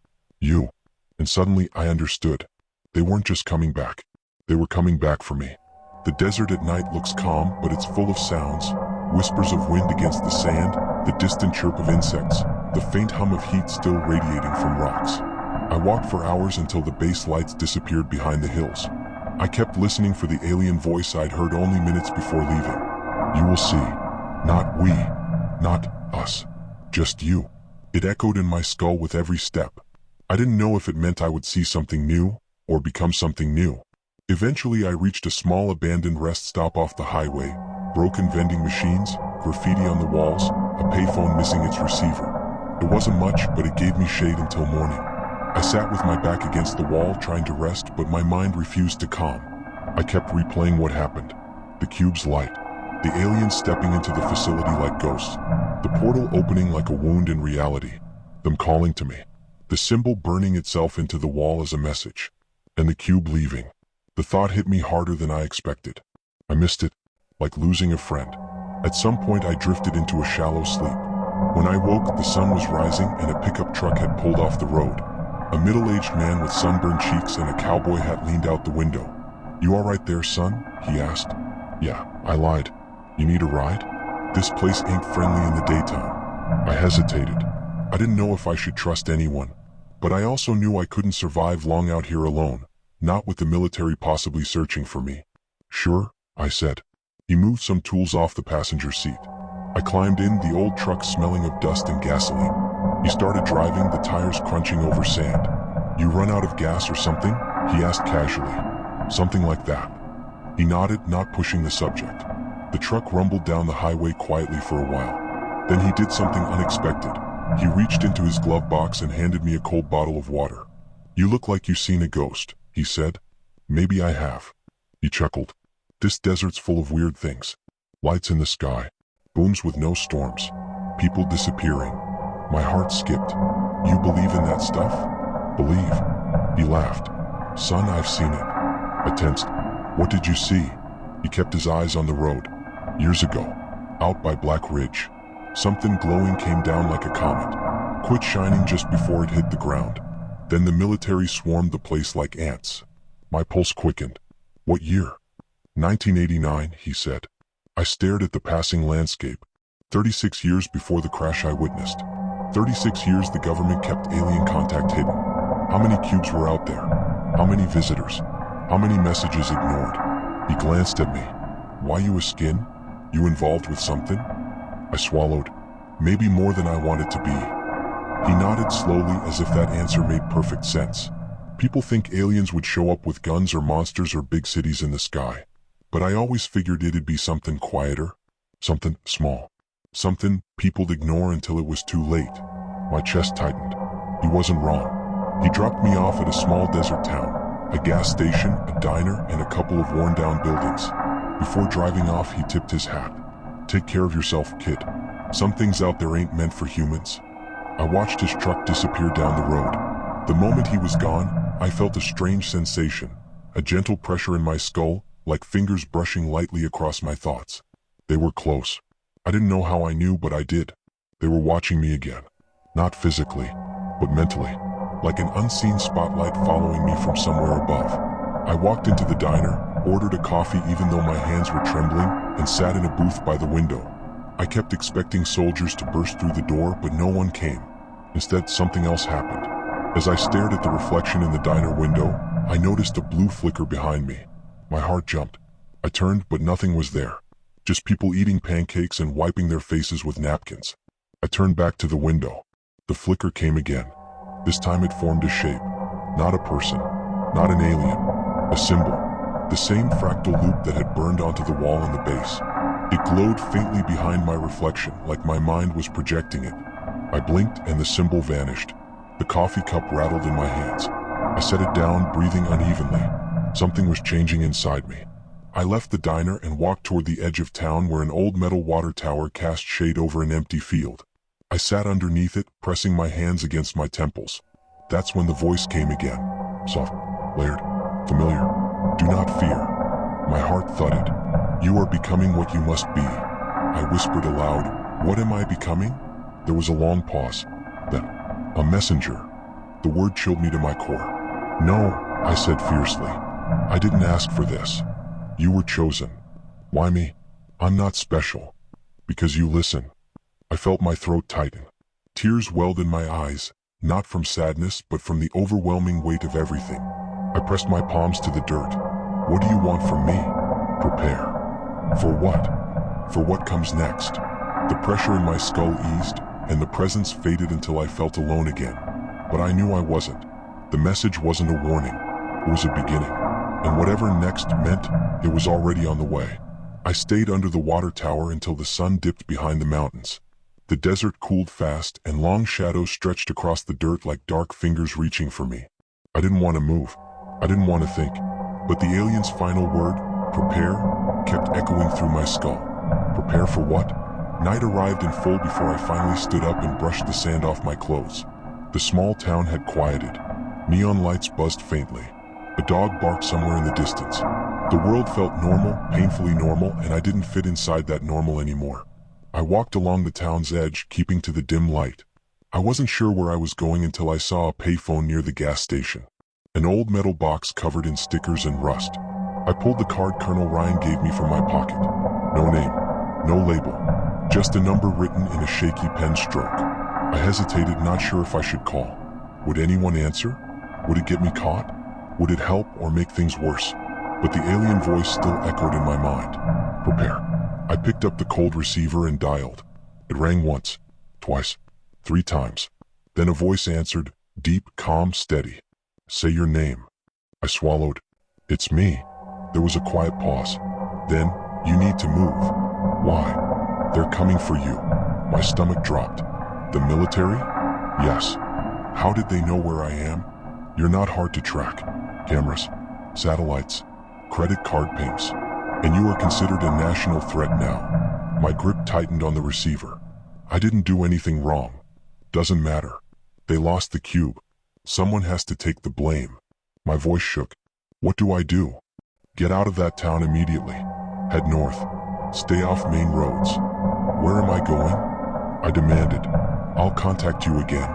You." And suddenly I understood. They weren't just coming back. They were coming back for me. The desert at night looks calm, but it's full of sounds. Whispers of wind against the sand, the distant chirp of insects, the faint hum of heat still radiating from rocks. I walked for hours until the base lights disappeared behind the hills. I kept listening for the alien voice I'd heard only minutes before leaving. "You will see. Not we. Not us. Just you." It echoed in my skull with every step. I didn't know if it meant I would see something new, or become something new. Eventually I reached a small abandoned rest stop off the highway. Broken vending machines, graffiti on the walls, a payphone missing its receiver. It wasn't much, but it gave me shade until morning. I sat with my back against the wall trying to rest, but my mind refused to calm. I kept replaying what happened. The cube's light. The aliens stepping into the facility like ghosts. The portal opening like a wound in reality. Them calling to me. The symbol burning itself into the wall as a message. And the cube leaving. The thought hit me harder than I expected. I missed it, like losing a friend. At some point I drifted into a shallow sleep. When I woke, the sun was rising and a pickup truck had pulled off the road. A middle-aged man with sunburned cheeks and a cowboy hat leaned out the window. "You all right there, son?" he asked. "Yeah," I lied. "You need a ride? This place ain't friendly in the daytime." I hesitated. I didn't know if I should trust anyone, but I also knew I couldn't survive long out here alone, not with the military possibly searching for me. "Sure," I said. He moved some tools off the passenger seat. I climbed in, the old truck smelling of dust and gasoline. He started driving, the tires crunching over sand. "You run out of gas or something?" he asked casually. "Something like that." He nodded, not pushing the subject. The truck rumbled down the highway quietly for a while. Then he did something unexpected. He reached into his glove box and handed me a cold bottle of water. "You look like you've seen a ghost," he said. "Maybe I have." He chuckled. "This desert's full of weird things. Lights in the sky. Booms with no storms. People disappearing." My heart skipped. "You believe in that stuff?" "Believe?" He laughed. "Son, I've seen it." I tensed. "What did you see?" He kept his eyes on the road. "Years ago, out by Black Ridge, something glowing came down like a comet, quit shining just before it hit the ground. Then the military swarmed the place like ants." My pulse quickened. "What year?" 1989, he said. I stared at the passing landscape. 36 years before the crash I witnessed. 36 years the government kept alien contact hidden. How many cubes were out there? How many visitors? How many messages ignored? He glanced at me. "Why you a skin? You involved with something?" I swallowed. "Maybe more than I wanted to be." He nodded slowly as if that answer made perfect sense. People think aliens would show up with guns or monsters or big cities in the sky. But I always figured it'd be something quieter. Something small. Something people'd ignore until it was too late. My chest tightened. He wasn't wrong. He dropped me off at a small desert town. A gas station, a diner, and a couple of worn-down buildings. Before driving off, he tipped his hat. "Take care of yourself, kid. Some things out there ain't meant for humans." I watched his truck disappear down the road. The moment he was gone, I felt a strange sensation, a gentle pressure in my skull, like fingers brushing lightly across my thoughts. They were close. I didn't know how I knew, but I did. They were watching me again. Not physically, but mentally. Like an unseen spotlight following me from somewhere above. I walked into the diner, ordered a coffee even though my hands were trembling, and sat in a booth by the window. I kept expecting soldiers to burst through the door, but no one came. Instead, something else happened. As I stared at the reflection in the diner window, I noticed a blue flicker behind me. My heart jumped. I turned, but nothing was there. Just people eating pancakes and wiping their faces with napkins. I turned back to the window. The flicker came again. This time it formed a shape. Not a person. Not an alien. A symbol. The same fractal loop that had burned onto the wall in the base. It glowed faintly behind my reflection, like my mind was projecting it. I blinked and the symbol vanished. The coffee cup rattled in my hands. I set it down, breathing unevenly. Something was changing inside me. I left the diner and walked toward the edge of town where an old metal water tower cast shade over an empty field. I sat underneath it, pressing my hands against my temples. That's when the voice came again. Soft, layered, familiar. "Do not fear." My heart thudded. "You are becoming what you must be." I whispered aloud. "What am I becoming?" There was a long pause. Then, "A messenger." The word chilled me to my core. "No," I said fiercely. "I didn't ask for this. You were chosen." "Why me?" "I'm not special." "Because you listen." I felt my throat tighten. Tears welled in my eyes, not from sadness but from the overwhelming weight of everything. I pressed my palms to the dirt. "What do you want from me?" "Prepare." "For what?" "For what comes next." The pressure in my skull eased, and the presence faded until I felt alone again. But I knew I wasn't. The message wasn't a warning. It was a beginning. And whatever next meant, it was already on the way. I stayed under the water tower until the sun dipped behind the mountains. The desert cooled fast, and long shadows stretched across the dirt like dark fingers reaching for me. I didn't want to move. I didn't want to think. But the alien's final word, prepare, kept echoing through my skull. Prepare for what? Night arrived in full before I finally stood up and brushed the sand off my clothes. The small town had quieted. Neon lights buzzed faintly. A dog barked somewhere in the distance. The world felt normal, painfully normal, and I didn't fit inside that normal anymore. I walked along the town's edge, keeping to the dim light. I wasn't sure where I was going until I saw a payphone near the gas station. An old metal box covered in stickers and rust. I pulled the card Colonel Ryan gave me from my pocket. No name, no label, just a number written in a shaky pen stroke. I hesitated, not sure if I should call. Would anyone answer? Would it get me caught? Would it help or make things worse? But the alien voice still echoed in my mind. Prepare. I picked up the cold receiver and dialed. It rang once, twice, 3 times. Then a voice answered, deep, calm, steady. Say your name. I swallowed. It's me. There was a quiet pause. Then, you need to move. Why? They're coming for you. My stomach dropped. The military? Yes. How did they know where I am? You're not hard to track. Cameras, satellites, credit card pings. And you are considered a national threat now. My grip tightened on the receiver. I didn't do anything wrong. Doesn't matter. They lost the cube. Someone has to take the blame. My voice shook. What do I do? Get out of that town immediately. Head north. Stay off main roads. Where am I going? I demanded. I'll contact you again.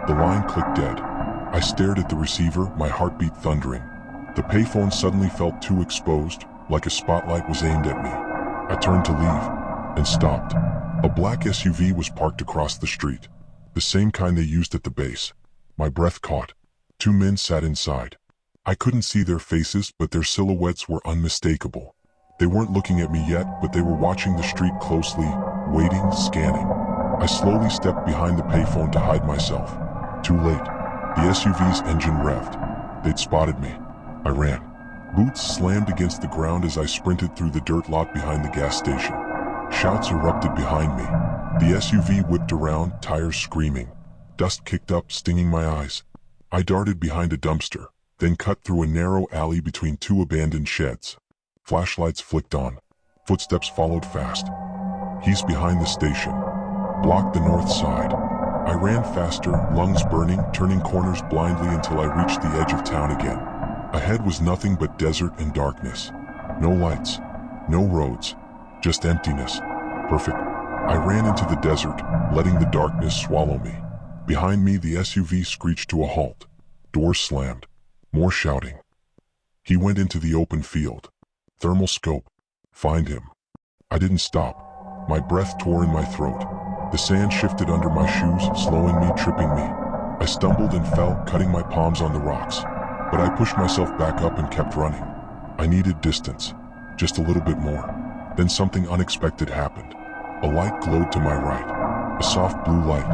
The line clicked dead. I stared at the receiver, my heartbeat thundering. The payphone suddenly felt too exposed, like a spotlight was aimed at me. I turned to leave, and stopped. A black SUV was parked across the street. The same kind they used at the base. My breath caught. 2 men sat inside. I couldn't see their faces, but their silhouettes were unmistakable. They weren't looking at me yet, but they were watching the street closely, waiting, scanning. I slowly stepped behind the payphone to hide myself. Too late. The SUV's engine revved. They'd spotted me. I ran. Boots slammed against the ground as I sprinted through the dirt lot behind the gas station. Shouts erupted behind me. The SUV whipped around, tires screaming. Dust kicked up, stinging my eyes. I darted behind a dumpster, then cut through a narrow alley between 2 abandoned sheds. Flashlights flicked on. Footsteps followed fast. He's behind the station. Blocked the north side. I ran faster, lungs burning, turning corners blindly until I reached the edge of town again. Ahead was nothing but desert and darkness. No lights, no roads, just emptiness. Perfect. I ran into the desert, letting the darkness swallow me. Behind me, the SUV screeched to a halt. Doors slammed. More shouting. He went into the open field. Thermal scope. Find him. I didn't stop. My breath tore in my throat. The sand shifted under my shoes, slowing me, tripping me. I stumbled and fell, cutting my palms on the rocks. But I pushed myself back up and kept running. I needed distance. Just a little bit more. Then something unexpected happened. A light glowed to my right. A soft blue light.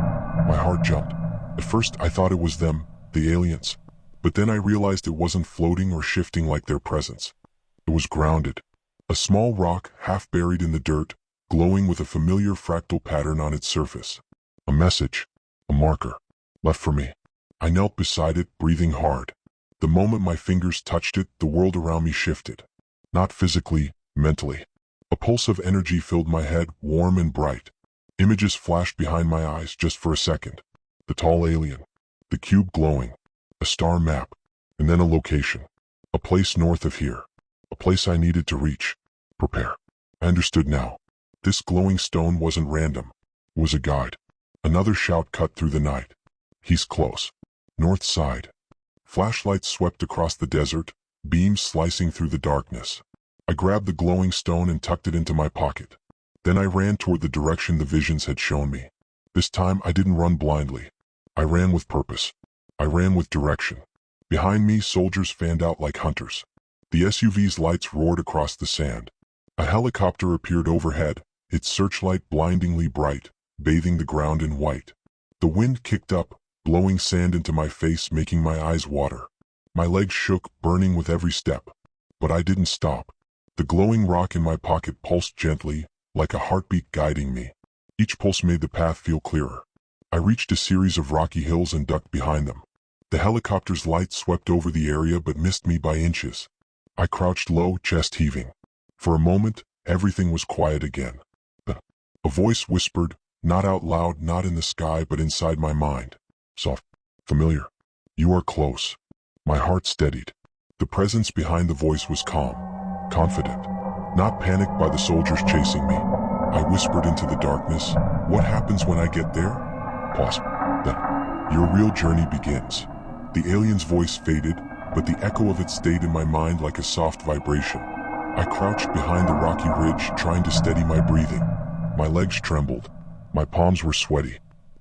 My heart jumped. At first I thought it was them, the aliens. But then I realized it wasn't floating or shifting like their presence. It was grounded. A small rock, half buried in the dirt, glowing with a familiar fractal pattern on its surface. A message. A marker. Left for me. I knelt beside it, breathing hard. The moment my fingers touched it, the world around me shifted. Not physically, mentally. A pulse of energy filled my head, warm and bright. Images flashed behind my eyes just for a second. The tall alien. The cube glowing. A star map. And then a location. A place north of here. A place I needed to reach. Prepare. I understood now. This glowing stone wasn't random. It was a guide. Another shout cut through the night. He's close. North side. Flashlights swept across the desert, beams slicing through the darkness. I grabbed the glowing stone and tucked it into my pocket. Then I ran toward the direction the visions had shown me. This time I didn't run blindly. I ran with purpose. I ran with direction. Behind me, soldiers fanned out like hunters. The SUV's lights roared across the sand. A helicopter appeared overhead, its searchlight blindingly bright, bathing the ground in white. The wind kicked up, blowing sand into my face, making my eyes water. My legs shook, burning with every step. But I didn't stop. The glowing rock in my pocket pulsed gently, like a heartbeat guiding me. Each pulse made the path feel clearer. I reached a series of rocky hills and ducked behind them. The helicopter's light swept over the area but missed me by inches. I crouched low, chest heaving. For a moment, everything was quiet again. A voice whispered, not out loud, not in the sky, but inside my mind. Soft, familiar. You are close. My heart steadied. The presence behind the voice was calm, confident, not panicked by the soldiers chasing me. I whispered into the darkness, what happens when I get there? Pause. Then, your real journey begins. The alien's voice faded, but the echo of it stayed in my mind like a soft vibration. I crouched behind the rocky ridge, trying to steady my breathing. My legs trembled. My palms were sweaty.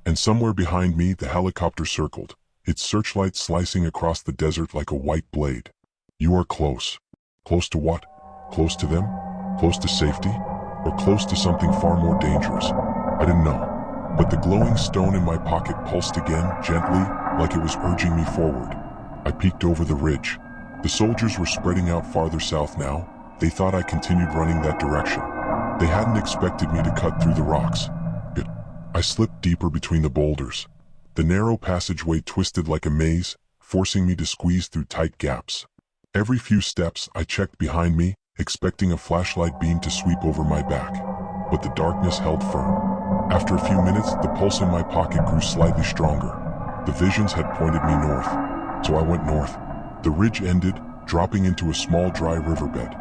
And somewhere behind me, the helicopter circled, its searchlight slicing across the desert like a white blade. You are close. Close to what? Close to them? Close to safety? Or close to something far more dangerous? I didn't know. But the glowing stone in my pocket pulsed again, gently, like it was urging me forward. I peeked over the ridge. The soldiers were spreading out farther south now. They thought I continued running that direction. They hadn't expected me to cut through the rocks. I slipped deeper between the boulders. The narrow passageway twisted like a maze, forcing me to squeeze through tight gaps. Every few steps, I checked behind me, expecting a flashlight beam to sweep over my back. But the darkness held firm. After a few minutes, the pulse in my pocket grew slightly stronger. The visions had pointed me north, so I went north. The ridge ended, dropping into a small dry riverbed.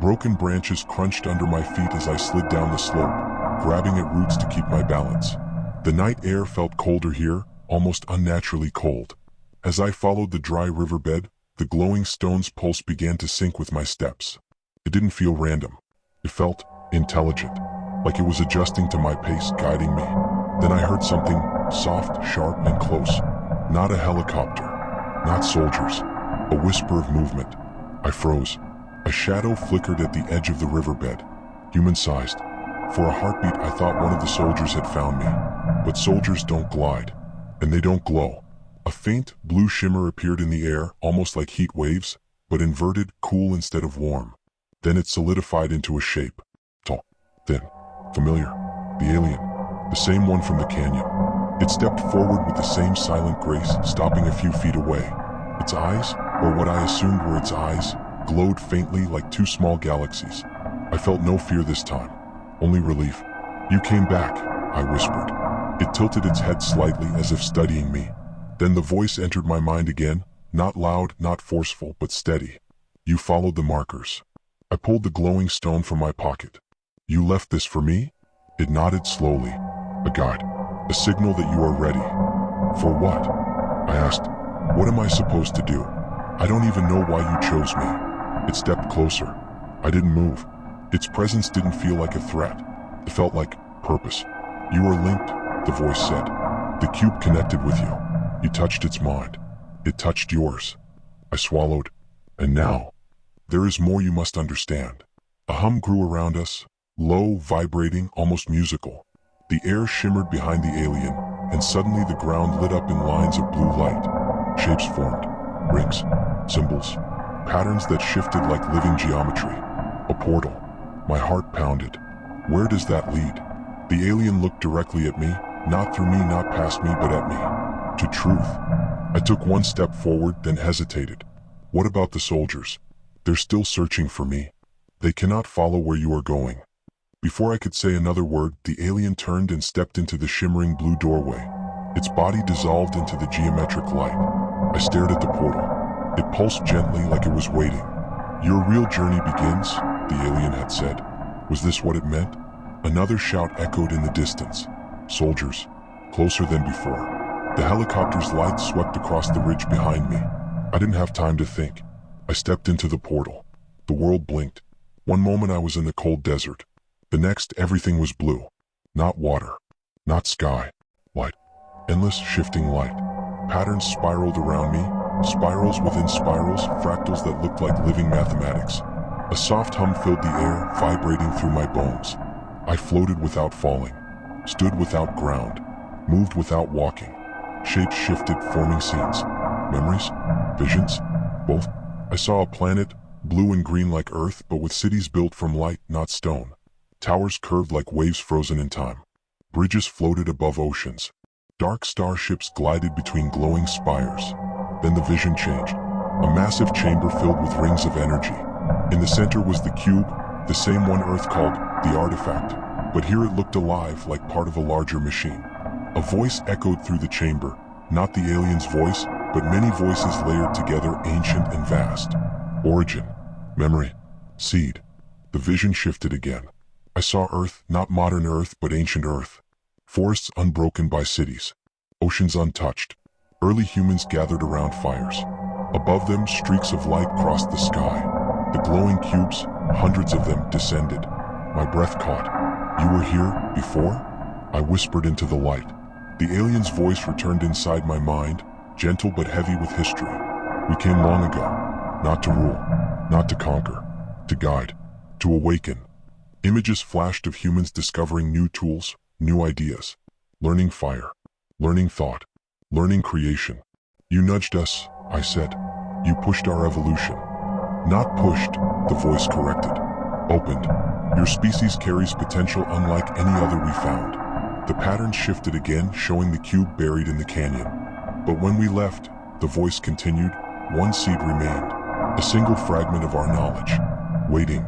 Broken branches crunched under my feet as I slid down the slope, grabbing at roots to keep my balance. The night air felt colder here, almost unnaturally cold. As I followed the dry riverbed, the glowing stone's pulse began to sync with my steps. It didn't feel random. It felt intelligent, like it was adjusting to my pace, guiding me. Then I heard something soft, sharp, and close. Not a helicopter, not soldiers, a whisper of movement. I froze. A shadow flickered at the edge of the riverbed, human-sized. For a heartbeat, I thought one of the soldiers had found me. But soldiers don't glide, and they don't glow. A faint, blue shimmer appeared in the air, almost like heat waves, but inverted, cool instead of warm. Then it solidified into a shape. Tall, thin, familiar. The alien, the same one from the canyon. It stepped forward with the same silent grace, stopping a few feet away. Its eyes, or what I assumed were its eyes, glowed faintly like two small galaxies. I felt no fear this time, only relief. You came back, I whispered. It tilted its head slightly as if studying me. Then the voice entered my mind again, not loud, not forceful, but steady. You followed the markers. I pulled the glowing stone from my pocket. You left this for me? It nodded slowly. A guide. A signal that you are ready. For what? I asked. What am I supposed to do? I don't even know why you chose me. It stepped closer. I didn't move. Its presence didn't feel like a threat. It felt like purpose. You are linked, the voice said. The cube connected with you. You touched its mind. It touched yours. I swallowed. And now, there is more you must understand. A hum grew around us, low, vibrating, almost musical. The air shimmered behind the alien, and suddenly the ground lit up in lines of blue light. Shapes formed, rings, symbols, patterns that shifted like living geometry. A portal. My heart pounded. Where does that lead? The alien looked directly at me, not through me, not past me, but at me. To truth. I took one step forward, then hesitated. What about the soldiers? They're still searching for me. They cannot follow where you are going. Before I could say another word, the alien turned and stepped into the shimmering blue doorway. Its body dissolved into the geometric light. I stared at the portal. It pulsed gently like it was waiting. Your real journey begins, the alien had said. Was this what it meant? Another shout echoed in the distance. Soldiers, closer than before. The helicopter's lights swept across the ridge behind me. I didn't have time to think. I stepped into the portal. The world blinked. One moment I was in the cold desert. The next, everything was blue. Not water. Not sky. Light. Endless shifting light. Patterns spiraled around me. Spirals within spirals, fractals that looked like living mathematics. A soft hum filled the air, vibrating through my bones. I floated without falling. Stood without ground. Moved without walking. Shapes shifted, forming scenes. Memories? Visions? Both. I saw a planet, blue and green like Earth, but with cities built from light, not stone. Towers curved like waves frozen in time. Bridges floated above oceans. Dark starships glided between glowing spires. Then the vision changed. A massive chamber filled with rings of energy. In the center was the cube, the same one Earth called the artifact. But here it looked alive, like part of a larger machine. A voice echoed through the chamber, not the alien's voice, but many voices layered together, ancient and vast. Origin, memory, seed. The vision shifted again. I saw Earth, not modern Earth, but ancient Earth. Forests unbroken by cities. Oceans untouched. Early humans gathered around fires. Above them, streaks of light crossed the sky. The glowing cubes, hundreds of them, descended. My breath caught. "You were here before?" I whispered into the light. The alien's voice returned inside my mind, gentle but heavy with history. "We came long ago, not to rule, not to conquer, to guide, to awaken." Images flashed of humans discovering new tools, new ideas, learning fire, learning thought, learning creation. "You nudged us," I said. "You pushed our evolution." "Not pushed," the voice corrected. "Opened. Your species carries potential unlike any other we found." The pattern shifted again, showing the cube buried in the canyon. "But when we left," the voice continued, "one seed remained. A single fragment of our knowledge. Waiting.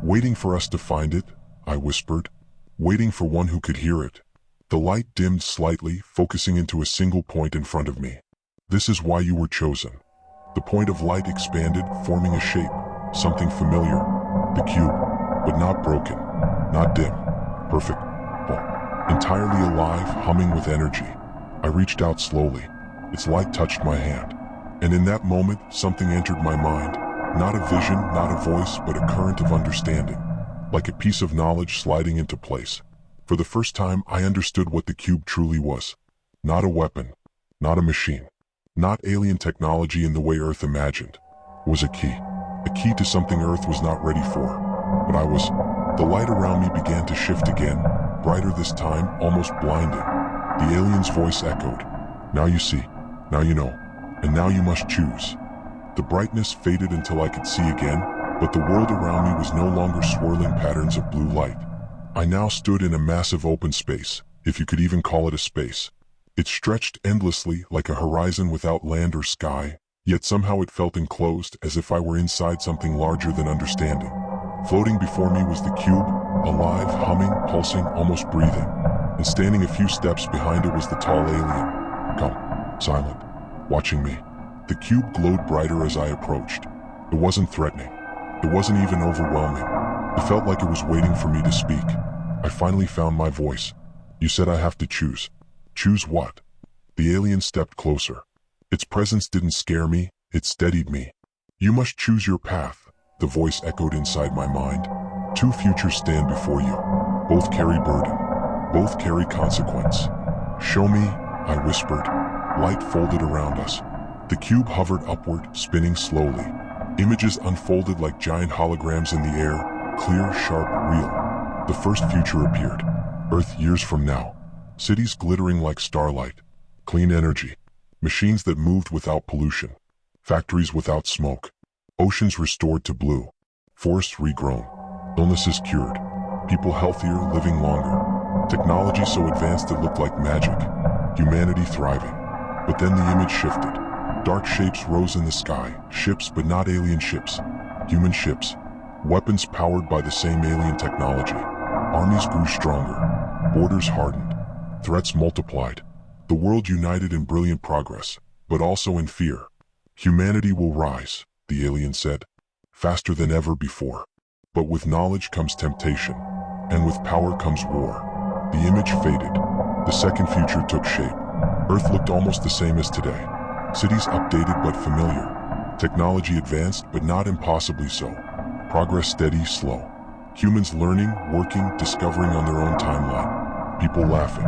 Waiting for us to find it," I whispered. "Waiting for one who could hear it." The light dimmed slightly, focusing into a single point in front of me. "This is why you were chosen." The point of light expanded, forming a shape, something familiar. The cube, but not broken, not dim, perfect, entirely alive, humming with energy. I reached out slowly. Its light touched my hand. And in that moment, something entered my mind. Not a vision, not a voice, but a current of understanding. Like a piece of knowledge sliding into place. For the first time, I understood what the cube truly was. Not a weapon, not a machine, not alien technology in the way Earth imagined. It was a key to something Earth was not ready for. But I was. The light around me began to shift again, brighter this time, almost blinding. The alien's voice echoed. "Now you see, now you know, and now you must choose." The brightness faded until I could see again, but the world around me was no longer swirling patterns of blue light. I now stood in a massive open space, if you could even call it a space. It stretched endlessly, like a horizon without land or sky, yet somehow it felt enclosed, as if I were inside something larger than understanding. Floating before me was the cube, alive, humming, pulsing, almost breathing. And standing a few steps behind it was the tall alien, calm, silent, watching me. The cube glowed brighter as I approached. It wasn't threatening. It wasn't even overwhelming. It felt like it was waiting for me to speak. I finally found my voice. "You said I have to choose." "Choose what?" The alien stepped closer. Its presence didn't scare me, it steadied me. "You must choose your path," the voice echoed inside my mind. "Two futures stand before you. Both carry burden. Both carry consequence." "Show me," I whispered. Light folded around us. The cube hovered upward, spinning slowly. Images unfolded like giant holograms in the air, clear, sharp, real. The first future appeared. Earth years from now. Cities glittering like starlight. Clean energy. Machines that moved without pollution. Factories without smoke. Oceans restored to blue. Forests regrown. Illnesses cured. People healthier, living longer. Technology so advanced it looked like magic. Humanity thriving. But then the image shifted. Dark shapes rose in the sky. Ships, but not alien ships. Human ships. Weapons powered by the same alien technology. Armies grew stronger. Borders hardened. Threats multiplied. The world united in brilliant progress, but also in fear. "Humanity will rise," the alien said, "faster than ever before. But with knowledge comes temptation, and with power comes war." The image faded. The second future took shape. Earth looked almost the same as today. Cities updated but familiar. Technology advanced but not impossibly so. Progress steady, slow. Humans learning, working, discovering on their own timeline. People laughing,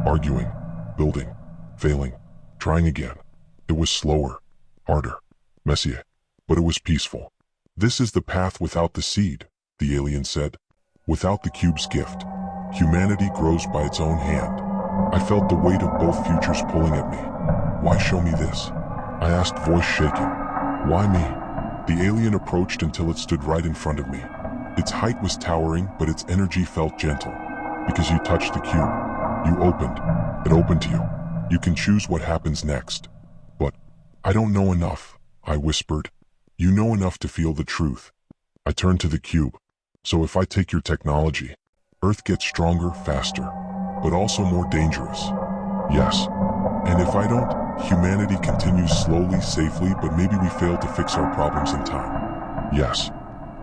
arguing, building, failing, trying again. It was slower, harder, messier, but it was peaceful. "This is the path without the seed," the alien said. "Without the cube's gift. Humanity grows by its own hand." I felt the weight of both futures pulling at me. "Why show me this?" I asked, voice shaking. "Why me?" The alien approached until it stood right in front of me. Its height was towering, but its energy felt gentle. "Because you touched the cube. You opened. It opened to you. You can choose what happens next. But I don't know enough, I whispered. You know enough to feel the truth. I turned to the cube. So if I take your technology, Earth gets stronger, faster, but also more dangerous. Yes. And if I don't, humanity continues slowly, safely, but maybe we fail to fix our problems in time. Yes.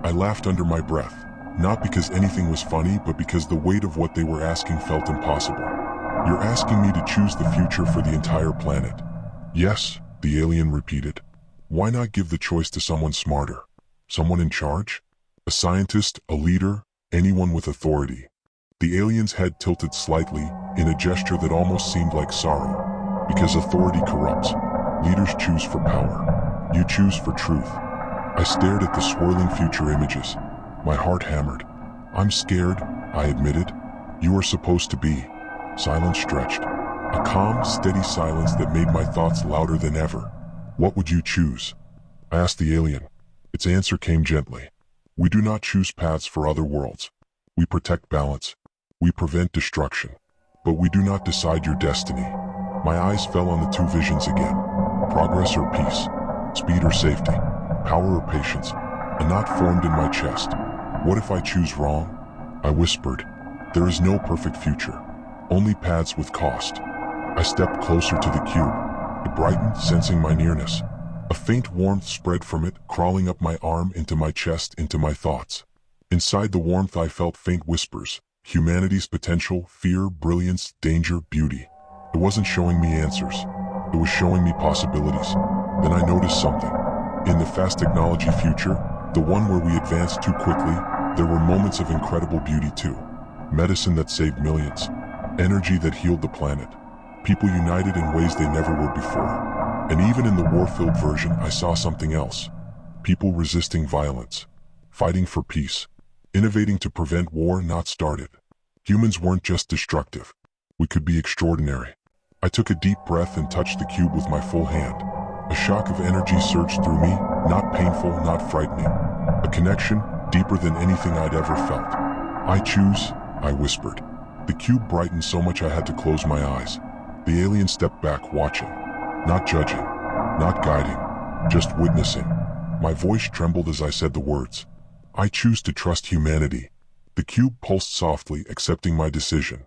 I laughed under my breath, not because anything was funny, but because the weight of what they were asking felt impossible. You're asking me to choose the future for the entire planet. Yes, the alien repeated. Why not give the choice to someone smarter? Someone in charge? A scientist, a leader, anyone with authority. The alien's head tilted slightly, in a gesture that almost seemed like sorrow. Because authority corrupts. Leaders choose for power. You choose for truth. I stared at the swirling future images. My heart hammered. I'm scared, I admitted. You are supposed to be. Silence stretched. A calm, steady silence that made my thoughts louder than ever. What would you choose? I asked the alien. Its answer came gently. We do not choose paths for other worlds. We protect balance. We prevent destruction. But we do not decide your destiny. My eyes fell on the two visions again. Progress or peace? Speed or safety? Power or patience? A knot formed in my chest. What if I choose wrong? I whispered. There is no perfect future. Only paths with cost. I stepped closer to the cube. It brightened, sensing my nearness. A faint warmth spread from it, crawling up my arm, into my chest, into my thoughts. Inside the warmth I felt faint whispers. Humanity's potential, fear, brilliance, danger, beauty. It wasn't showing me answers. It was showing me possibilities. Then I noticed something. In the fast technology future, the one where we advanced too quickly, there were moments of incredible beauty too. Medicine that saved millions. Energy that healed the planet. People united in ways they never were before. And even in the war-filled version, I saw something else. People resisting violence. Fighting for peace. Innovating to prevent war, not start it. Humans weren't just destructive. We could be extraordinary. I took a deep breath and touched the cube with my full hand. A shock of energy surged through me, not painful, not frightening. A connection, deeper than anything I'd ever felt. I choose, I whispered. The cube brightened so much I had to close my eyes. The alien stepped back, watching. Not judging, not guiding, just witnessing. My voice trembled as I said the words. I choose to trust humanity. The cube pulsed softly, accepting my decision.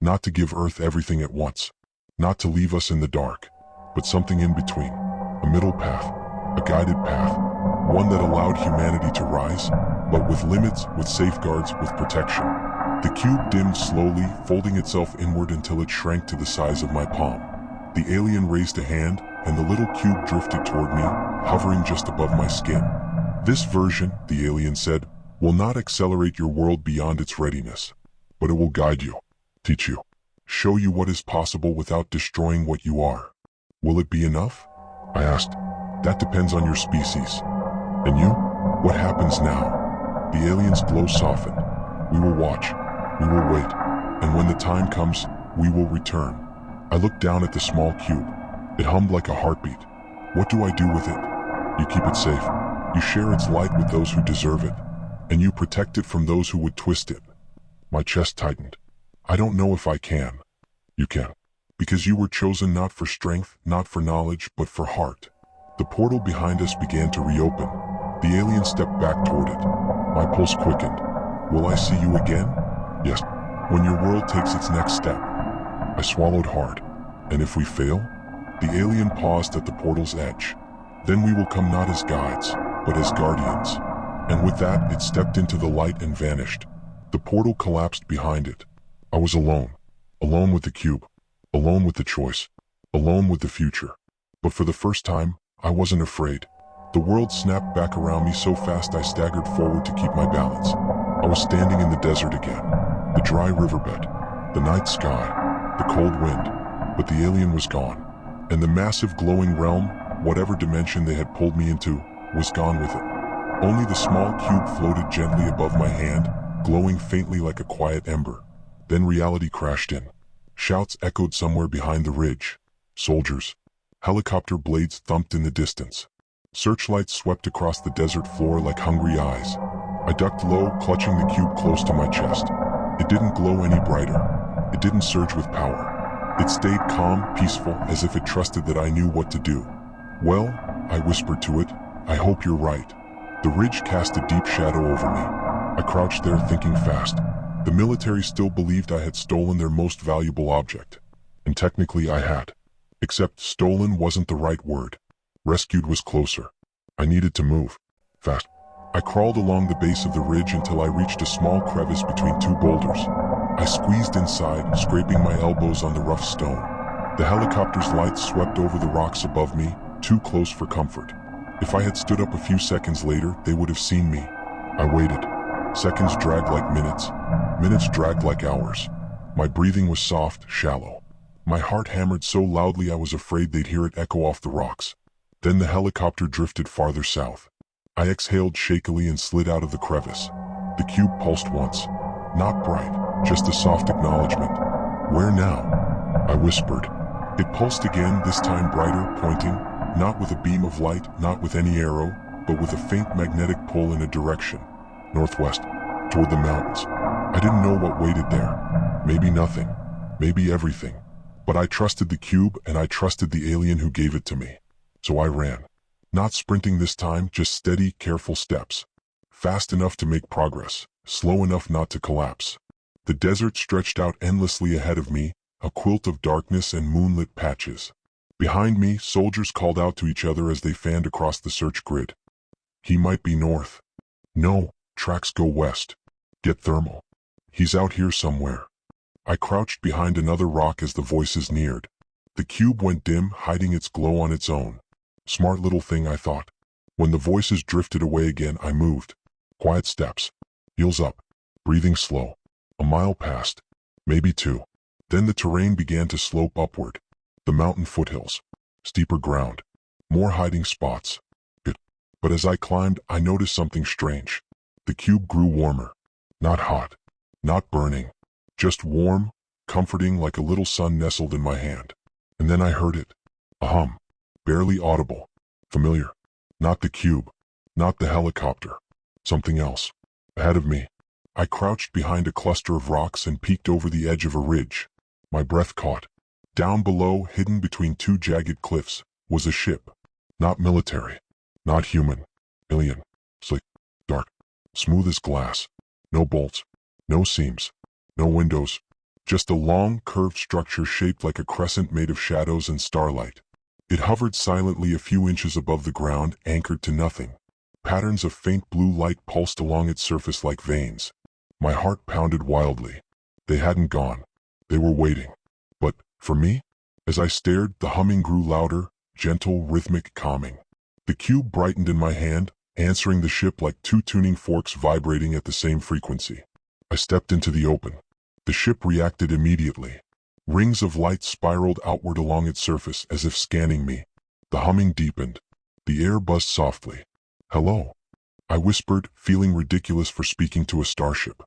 Not to give Earth everything at once. Not to leave us in the dark. But something in between. A middle path. A guided path. One that allowed humanity to rise, but with limits, with safeguards, with protection. The cube dimmed slowly, folding itself inward until it shrank to the size of my palm. The alien raised a hand, and the little cube drifted toward me, hovering just above my skin. This version, the alien said, will not accelerate your world beyond its readiness. But it will guide you, teach you, show you what is possible without destroying what you are. Will it be enough? I asked. That depends on your species. And you? What happens now? The alien's glow softened. We will watch. We will wait. And when the time comes, we will return. I looked down at the small cube. It hummed like a heartbeat. What do I do with it? You keep it safe. You share its light with those who deserve it. And you protect it from those who would twist it. My chest tightened. I don't know if I can. You can. Because you were chosen not for strength, not for knowledge, but for heart. The portal behind us began to reopen. The alien stepped back toward it. My pulse quickened. Will I see you again? Yes. When your world takes its next step. I swallowed hard. And if we fail? The alien paused at the portal's edge. Then we will come not as guides, but as guardians. And with that, it stepped into the light and vanished. The portal collapsed behind it. I was alone. Alone with the cube. Alone with the choice. Alone with the future. But for the first time, I wasn't afraid. The world snapped back around me so fast I staggered forward to keep my balance. I was standing in the desert again. The dry riverbed. The night sky. The cold wind. But the alien was gone. And the massive glowing realm, whatever dimension they had pulled me into, was gone with it. Only the small cube floated gently above my hand, glowing faintly like a quiet ember. Then reality crashed in. Shouts echoed somewhere behind the ridge. Soldiers. Helicopter blades thumped in the distance. Searchlights swept across the desert floor like hungry eyes. I ducked low, clutching the cube close to my chest. It didn't glow any brighter. It didn't surge with power. It stayed calm, peaceful, as if it trusted that I knew what to do. "Well," I whispered to it, "I hope you're right." The ridge cast a deep shadow over me. I crouched there thinking fast. The military still believed I had stolen their most valuable object. And technically I had. Except stolen wasn't the right word. Rescued was closer. I needed to move. Fast. I crawled along the base of the ridge until I reached a small crevice between two boulders. I squeezed inside, scraping my elbows on the rough stone. The helicopter's lights swept over the rocks above me, too close for comfort. If I had stood up a few seconds later, they would have seen me. I waited. Seconds dragged like minutes. Minutes dragged like hours. My breathing was soft, shallow. My heart hammered so loudly I was afraid they'd hear it echo off the rocks. Then the helicopter drifted farther south. I exhaled shakily and slid out of the crevice. The cube pulsed once. Not bright, just a soft acknowledgement. "Where now?" I whispered. It pulsed again, this time brighter, pointing, not with a beam of light, not with any arrow, but with a faint magnetic pull in a direction. Northwest, toward the mountains. I didn't know what waited there. Maybe nothing. Maybe everything. But I trusted the cube, and I trusted the alien who gave it to me. So I ran. Not sprinting this time, just steady, careful steps. Fast enough to make progress, slow enough not to collapse. The desert stretched out endlessly ahead of me, a quilt of darkness and moonlit patches. Behind me, soldiers called out to each other as they fanned across the search grid. "He might be north." "No, tracks go west. Get thermal. He's out here somewhere." I crouched behind another rock as the voices neared. The cube went dim, hiding its glow on its own. Smart little thing, I thought. When the voices drifted away again, I moved. Quiet steps. Heels up. Breathing slow. A mile passed. Maybe two. Then the terrain began to slope upward. The mountain foothills. Steeper ground. More hiding spots. Good. But as I climbed, I noticed something strange. The cube grew warmer. Not hot. Not burning. Just warm, comforting, like a little sun nestled in my hand. And then I heard it. A hum. Barely audible. Familiar. Not the cube. Not the helicopter. Something else. Ahead of me. I crouched behind a cluster of rocks and peeked over the edge of a ridge. My breath caught. Down below, hidden between two jagged cliffs, was a ship. Not military. Not human. Alien. Slick. Dark. Smooth as glass. No bolts. No seams. No windows. Just a long, curved structure shaped like a crescent made of shadows and starlight. It hovered silently a few inches above the ground, anchored to nothing. Patterns of faint blue light pulsed along its surface like veins. My heart pounded wildly. They hadn't gone. They were waiting. But, for me? As I stared, the humming grew louder, gentle, rhythmic, calming. The cube brightened in my hand, answering the ship like two tuning forks vibrating at the same frequency. I stepped into the open. The ship reacted immediately. Rings of light spiraled outward along its surface as if scanning me. The humming deepened. The air buzzed softly. "Hello," I whispered, feeling ridiculous for speaking to a starship.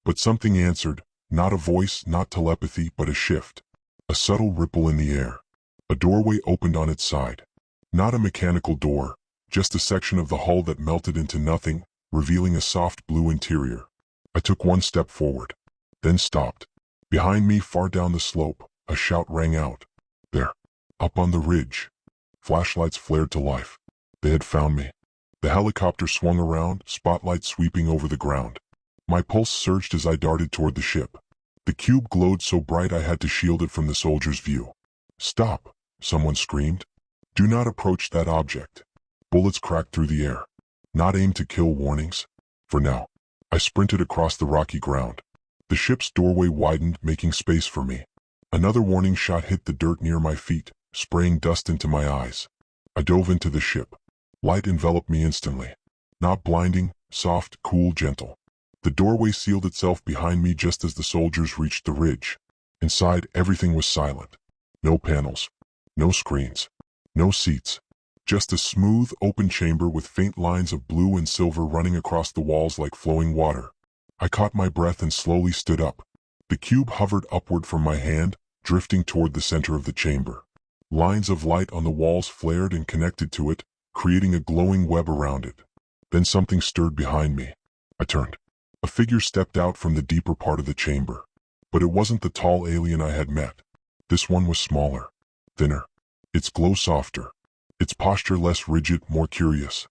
But something answered, not a voice, not telepathy, but a shift. A subtle ripple in the air. A doorway opened on its side. Not a mechanical door, just a section of the hull that melted into nothing, revealing a soft blue interior. I took one step forward, then stopped. Behind me, far down the slope, a shout rang out. There, up on the ridge. Flashlights flared to life. They had found me. The helicopter swung around, spotlight sweeping over the ground. My pulse surged as I darted toward the ship. The cube glowed so bright I had to shield it from the soldier's view. "Stop," someone screamed. "Do not approach that object." Bullets cracked through the air. Not aimed to kill warnings. For now. I sprinted across the rocky ground. The ship's doorway widened, making space for me. Another warning shot hit the dirt near my feet, spraying dust into my eyes. I dove into the ship. Light enveloped me instantly. Not blinding, soft, cool, gentle. The doorway sealed itself behind me just as the soldiers reached the ridge. Inside, everything was silent. No panels. No screens. No seats. Just a smooth, open chamber with faint lines of blue and silver running across the walls like flowing water. I caught my breath and slowly stood up. The cube hovered upward from my hand, drifting toward the center of the chamber. Lines of light on the walls flared and connected to it, creating a glowing web around it. Then something stirred behind me. I turned. A figure stepped out from the deeper part of the chamber. But it wasn't the tall alien I had met. This one was smaller, thinner, its glow softer, its posture less rigid, more curious.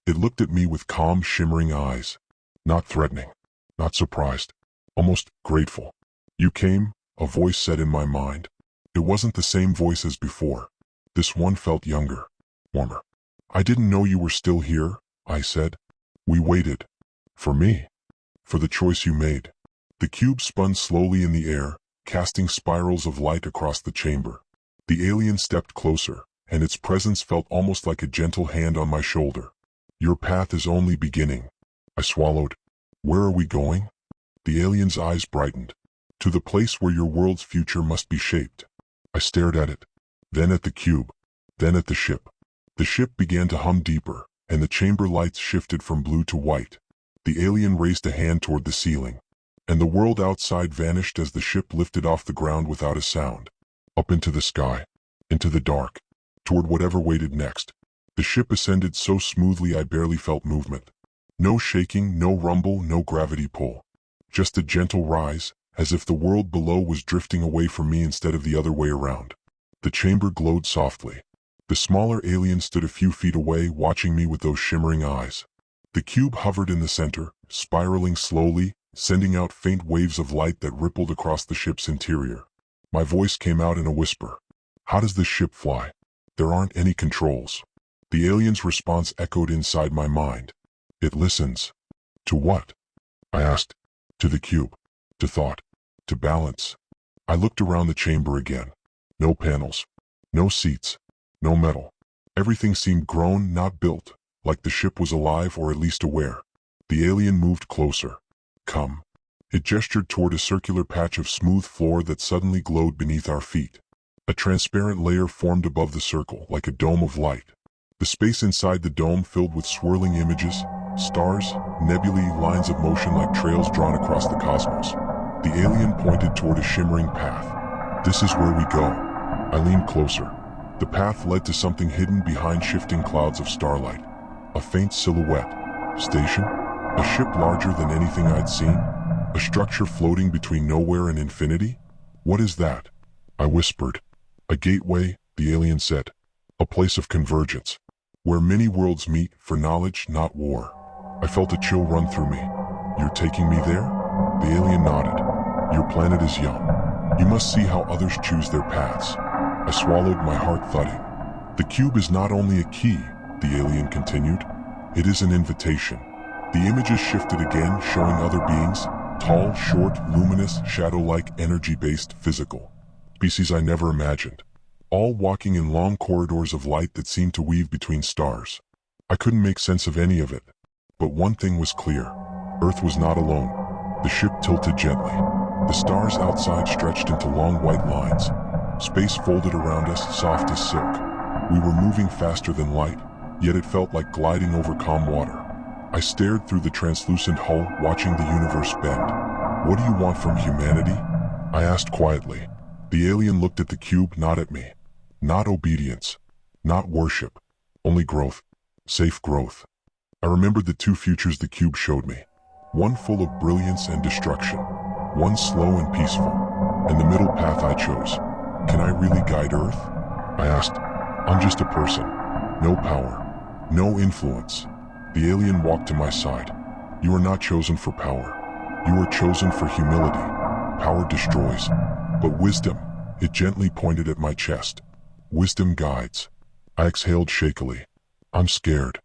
It looked at me with calm, shimmering eyes. Not threatening, not surprised, almost grateful. "You came," a voice said in my mind. It wasn't the same voice as before. This one felt younger, warmer. "I didn't know you were still here," I said. "We waited. For me. For the choice you made." The cube spun slowly in the air, casting spirals of light across the chamber. The alien stepped closer, and its presence felt almost like a gentle hand on my shoulder. "Your path is only beginning." I swallowed. "Where are we going?" The alien's eyes brightened. "To the place where your world's future must be shaped." I stared at it, then at the cube, then at the ship. The ship began to hum deeper, and the chamber lights shifted from blue to white. The alien raised a hand toward the ceiling, and the world outside vanished as the ship lifted off the ground without a sound. Up into the sky, into the dark, toward whatever waited next. The ship ascended so smoothly I barely felt movement. No shaking, no rumble, no gravity pull. Just a gentle rise, as if the world below was drifting away from me instead of the other way around. The chamber glowed softly. The smaller alien stood a few feet away, watching me with those shimmering eyes. The cube hovered in the center, spiraling slowly, sending out faint waves of light that rippled across the ship's interior. My voice came out in a whisper. "How does this ship fly?" "There aren't any controls." The alien's response echoed inside my mind. "It listens." "To what?" I asked. "To the cube. To thought. To balance." I looked around the chamber again. No panels. No seats. No metal. Everything seemed grown, not built, like the ship was alive or at least aware. The alien moved closer. "Come." It gestured toward a circular patch of smooth floor that suddenly glowed beneath our feet. A transparent layer formed above the circle, like a dome of light. The space inside the dome filled with swirling images, stars, nebulae, lines of motion like trails drawn across the cosmos. The alien pointed toward a shimmering path. "This is where we go." I leaned closer. The path led to something hidden behind shifting clouds of starlight. A faint silhouette. Station? A ship larger than anything I'd seen? A structure floating between nowhere and infinity? "What is that?" I whispered. "A gateway," the alien said. "A place of convergence. Where many worlds meet for knowledge, not war." I felt a chill run through me. "You're taking me there?" The alien nodded. "Your planet is young. You must see how others choose their paths." I swallowed, my heart thudding. "The cube is not only a key," the alien continued. "It is an invitation." The images shifted again, showing other beings. Tall, short, luminous, shadow-like, energy-based, physical. Species I never imagined. All walking in long corridors of light that seemed to weave between stars. I couldn't make sense of any of it. But one thing was clear. Earth was not alone. The ship tilted gently. The stars outside stretched into long white lines. Space folded around us, soft as silk. We were moving faster than light, yet it felt like gliding over calm water. I stared through the translucent hull, watching the universe bend. "What do you want from humanity?" I asked quietly. The alien looked at the cube, not at me. Not obedience. Not worship. Only growth. Safe growth. I remembered the two futures the cube showed me. One full of brilliance and destruction. One slow and peaceful. And the middle path I chose. "Can I really guide Earth?" I asked. "I'm just a person. No power. No influence." The alien walked to my side. "You are not chosen for power. You are chosen for humility. Power destroys. But wisdom," it gently pointed at my chest. "Wisdom guides." I exhaled shakily. "I'm scared."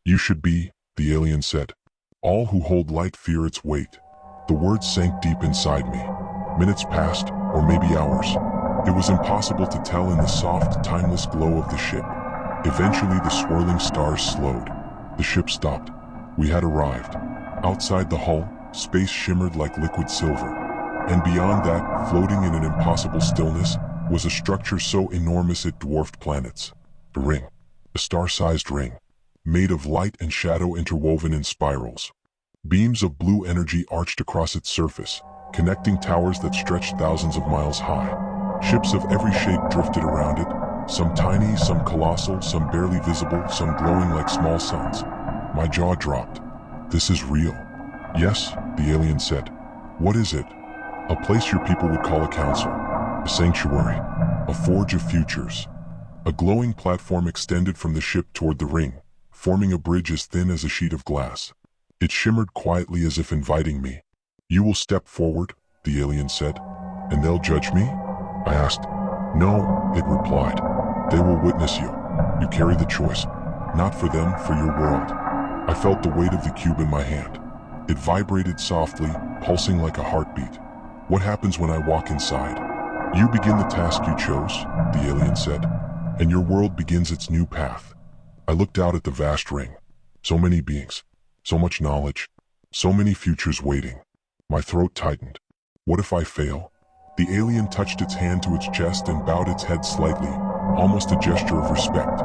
"You should be," the alien said. "All who hold light fear its weight." The words sank deep inside me. Minutes passed, or maybe hours. It was impossible to tell in the soft, timeless glow of the ship. Eventually the swirling stars slowed. The ship stopped. We had arrived. Outside the hull, space shimmered like liquid silver. And beyond that, floating in an impossible stillness, was a structure so enormous it dwarfed planets. A ring. A star-sized ring. Made of light and shadow interwoven in spirals. Beams of blue energy arched across its surface, connecting towers that stretched thousands of miles high. Ships of every shape drifted around it, some tiny, some colossal, some barely visible, some glowing like small suns. My jaw dropped. "This is real." "Yes," the alien said. "What is it?" A place your people would call a council, a sanctuary, a forge of futures. A glowing platform extended from the ship toward the ring, forming a bridge as thin as a sheet of glass. It shimmered quietly as if inviting me. "You will step forward," the alien said. "And they'll judge me?" I asked. "No," it replied. "They will witness you. You carry the choice. Not for them, for your world." I felt the weight of the cube in my hand. It vibrated softly, pulsing like a heartbeat. "What happens when I walk inside? You begin the task you chose," the alien said, "and your world begins its new path." I looked out at the vast ring. So many beings, so much knowledge, so many futures waiting. My throat tightened. What if I fail? The alien touched its hand to its chest and bowed its head slightly, almost a gesture of respect.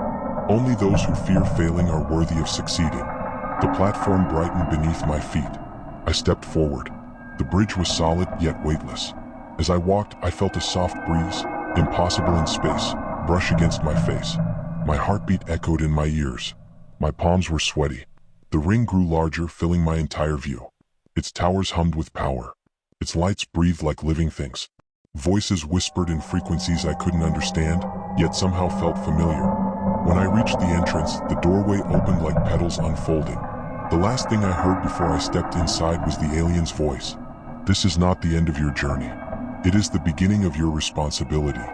Only those who fear failing are worthy of succeeding. The platform brightened beneath my feet. I stepped forward. The bridge was solid yet weightless. As I walked, I felt a soft breeze, impossible in space, brush against my face. My heartbeat echoed in my ears. My palms were sweaty. The ring grew larger, filling my entire view. Its towers hummed with power. Its lights breathed like living things. Voices whispered in frequencies I couldn't understand, yet somehow felt familiar. When I reached the entrance, the doorway opened like petals unfolding. The last thing I heard before I stepped inside was the alien's voice. "This is not the end of your journey. It is the beginning of your responsibility."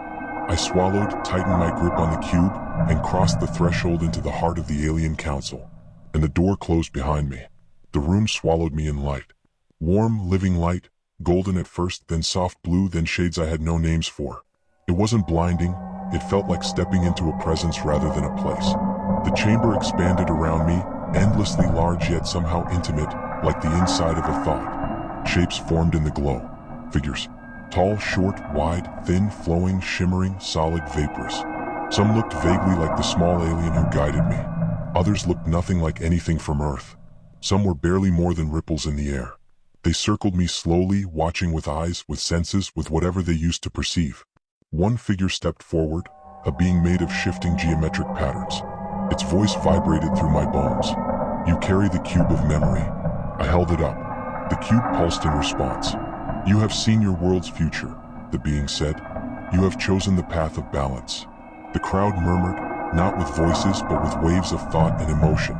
I swallowed, tightened my grip on the cube, and crossed the threshold into the heart of the alien council. And the door closed behind me. The room swallowed me in light. Warm, living light, golden at first, then soft blue, then shades I had no names for. It wasn't blinding, it felt like stepping into a presence rather than a place. The chamber expanded around me, endlessly large yet somehow intimate, like the inside of a thought. Shapes formed in the glow. Figures. Tall, short, wide, thin, flowing, shimmering, solid, vaporous. Some looked vaguely like the small alien who guided me. Others looked nothing like anything from Earth. Some were barely more than ripples in the air. They circled me slowly, watching with eyes, with senses, with whatever they used to perceive. One figure stepped forward, a being made of shifting geometric patterns. Its voice vibrated through my bones. "You carry the cube of memory." I held it up. The cube pulsed in response. "You have seen your world's future," the being said. "You have chosen the path of balance." The crowd murmured, not with voices but with waves of thought and emotion.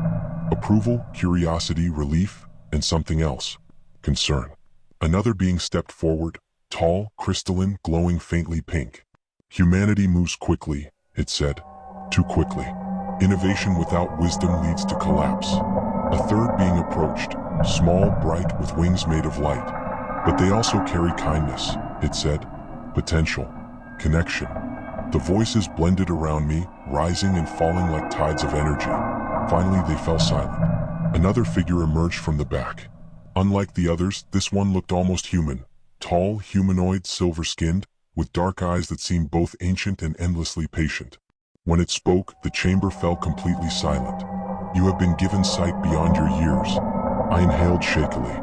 Approval, curiosity, relief, and something else. Concern. Another being stepped forward, tall, crystalline, glowing faintly pink. "Humanity moves quickly," it said. "Too quickly. Innovation without wisdom leads to collapse." A third being approached, small, bright, with wings made of light. "But they also carry kindness," it said. "Potential. Connection." The voices blended around me, rising and falling like tides of energy. Finally, they fell silent. Another figure emerged from the back. Unlike the others, this one looked almost human. Tall, humanoid, silver-skinned, with dark eyes that seemed both ancient and endlessly patient. When it spoke, the chamber fell completely silent. "You have been given sight beyond your years." I inhaled shakily.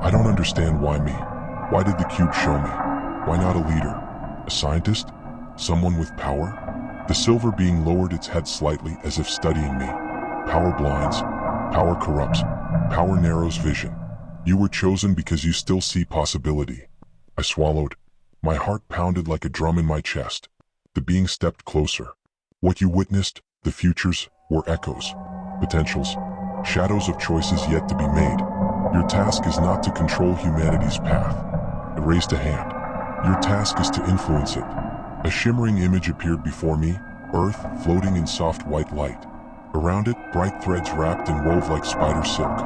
"I don't understand why me. Why did the cube show me? Why not a leader? A scientist? Someone with power?" The silver being lowered its head slightly as if studying me. "Power blinds. Power corrupts. Power narrows vision. You were chosen because you still see possibility." I swallowed. My heart pounded like a drum in my chest. The being stepped closer. "What you witnessed, the futures, were echoes. Potentials. Shadows of choices yet to be made. Your task is not to control humanity's path." I raised a hand. "Your task is to influence it." A shimmering image appeared before me, Earth floating in soft white light. Around it, bright threads wrapped and wove like spider silk.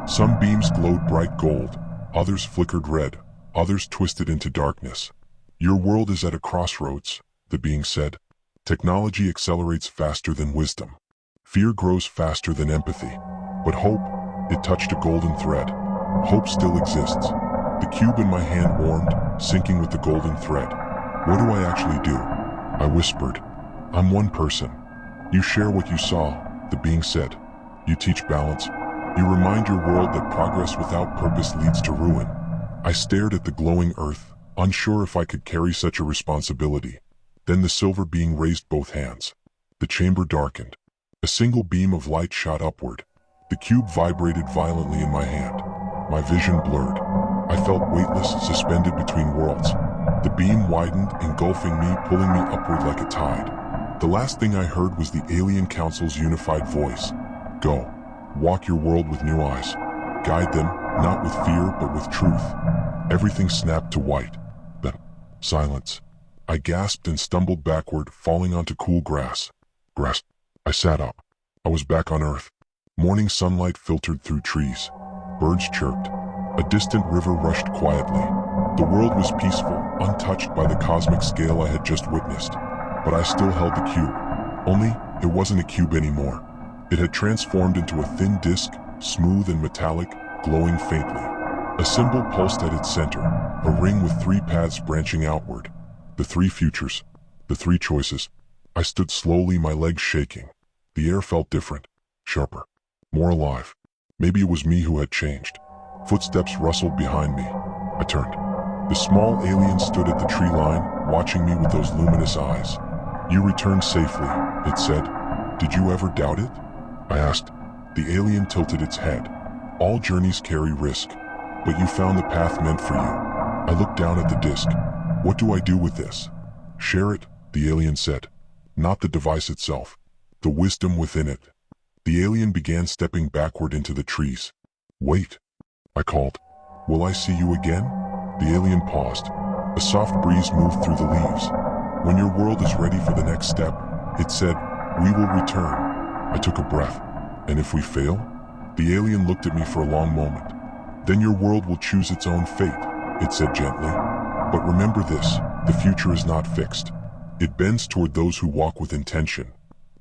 Some beams glowed bright gold, others flickered red, others twisted into darkness. "Your world is at a crossroads," the being said. "Technology accelerates faster than wisdom. Fear grows faster than empathy. But hope," it touched a golden thread. "Hope still exists." The cube in my hand warmed, syncing with the golden thread. "What do I actually do?" I whispered. "I'm one person." "You share what you saw," the being said. "You teach balance. You remind your world that progress without purpose leads to ruin." I stared at the glowing earth, unsure if I could carry such a responsibility. Then the silver being raised both hands. The chamber darkened. A single beam of light shot upward. The cube vibrated violently in my hand. My vision blurred. I felt weightless, suspended between worlds. The beam widened, engulfing me, pulling me upward like a tide. The last thing I heard was the alien council's unified voice. Go. Walk your world with new eyes. Guide them, not with fear, but with truth. Everything snapped to white. Then, silence. I gasped and stumbled backward, falling onto cool grass. Grass. I sat up. I was back on Earth. Morning sunlight filtered through trees. Birds chirped. A distant river rushed quietly. The world was peaceful, untouched by the cosmic scale I had just witnessed. But I still held the cube. Only, it wasn't a cube anymore. It had transformed into a thin disc, smooth and metallic, glowing faintly. A symbol pulsed at its center, a ring with 3 paths branching outward. The 3 futures. The 3 choices. I stood slowly, my legs shaking. The air felt different, sharper, more alive. Maybe it was me who had changed. Footsteps rustled behind me. I turned. The small alien stood at the tree line, watching me with those luminous eyes. You returned safely, it said. Did you ever doubt it? I asked. The alien tilted its head. All journeys carry risk, but you found the path meant for you. I looked down at the disc. What do I do with this? Share it, the alien said. Not the device itself, the wisdom within it. The alien began stepping backward into the trees. Wait, I called. Will I see you again? The alien paused. A soft breeze moved through the leaves. When your world is ready for the next step, it said, we will return. I took a breath. And if we fail? The alien looked at me for a long moment. Then your world will choose its own fate, it said gently. But remember this, the future is not fixed. It bends toward those who walk with intention.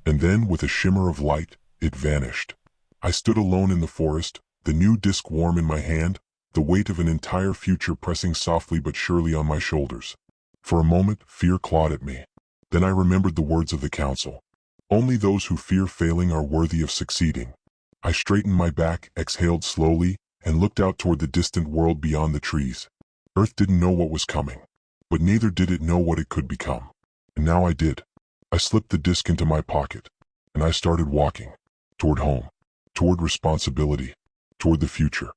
And then, with a shimmer of light, it vanished. I stood alone in the forest, the new disc warm in my hand, the weight of an entire future pressing softly but surely on my shoulders. For a moment, fear clawed at me. Then I remembered the words of the council. Only those who fear failing are worthy of succeeding. I straightened my back, exhaled slowly, and looked out toward the distant world beyond the trees. Earth didn't know what was coming, but neither did it know what it could become. And now I did. I slipped the disc into my pocket, and I started walking. Toward home. Toward responsibility. Toward the future.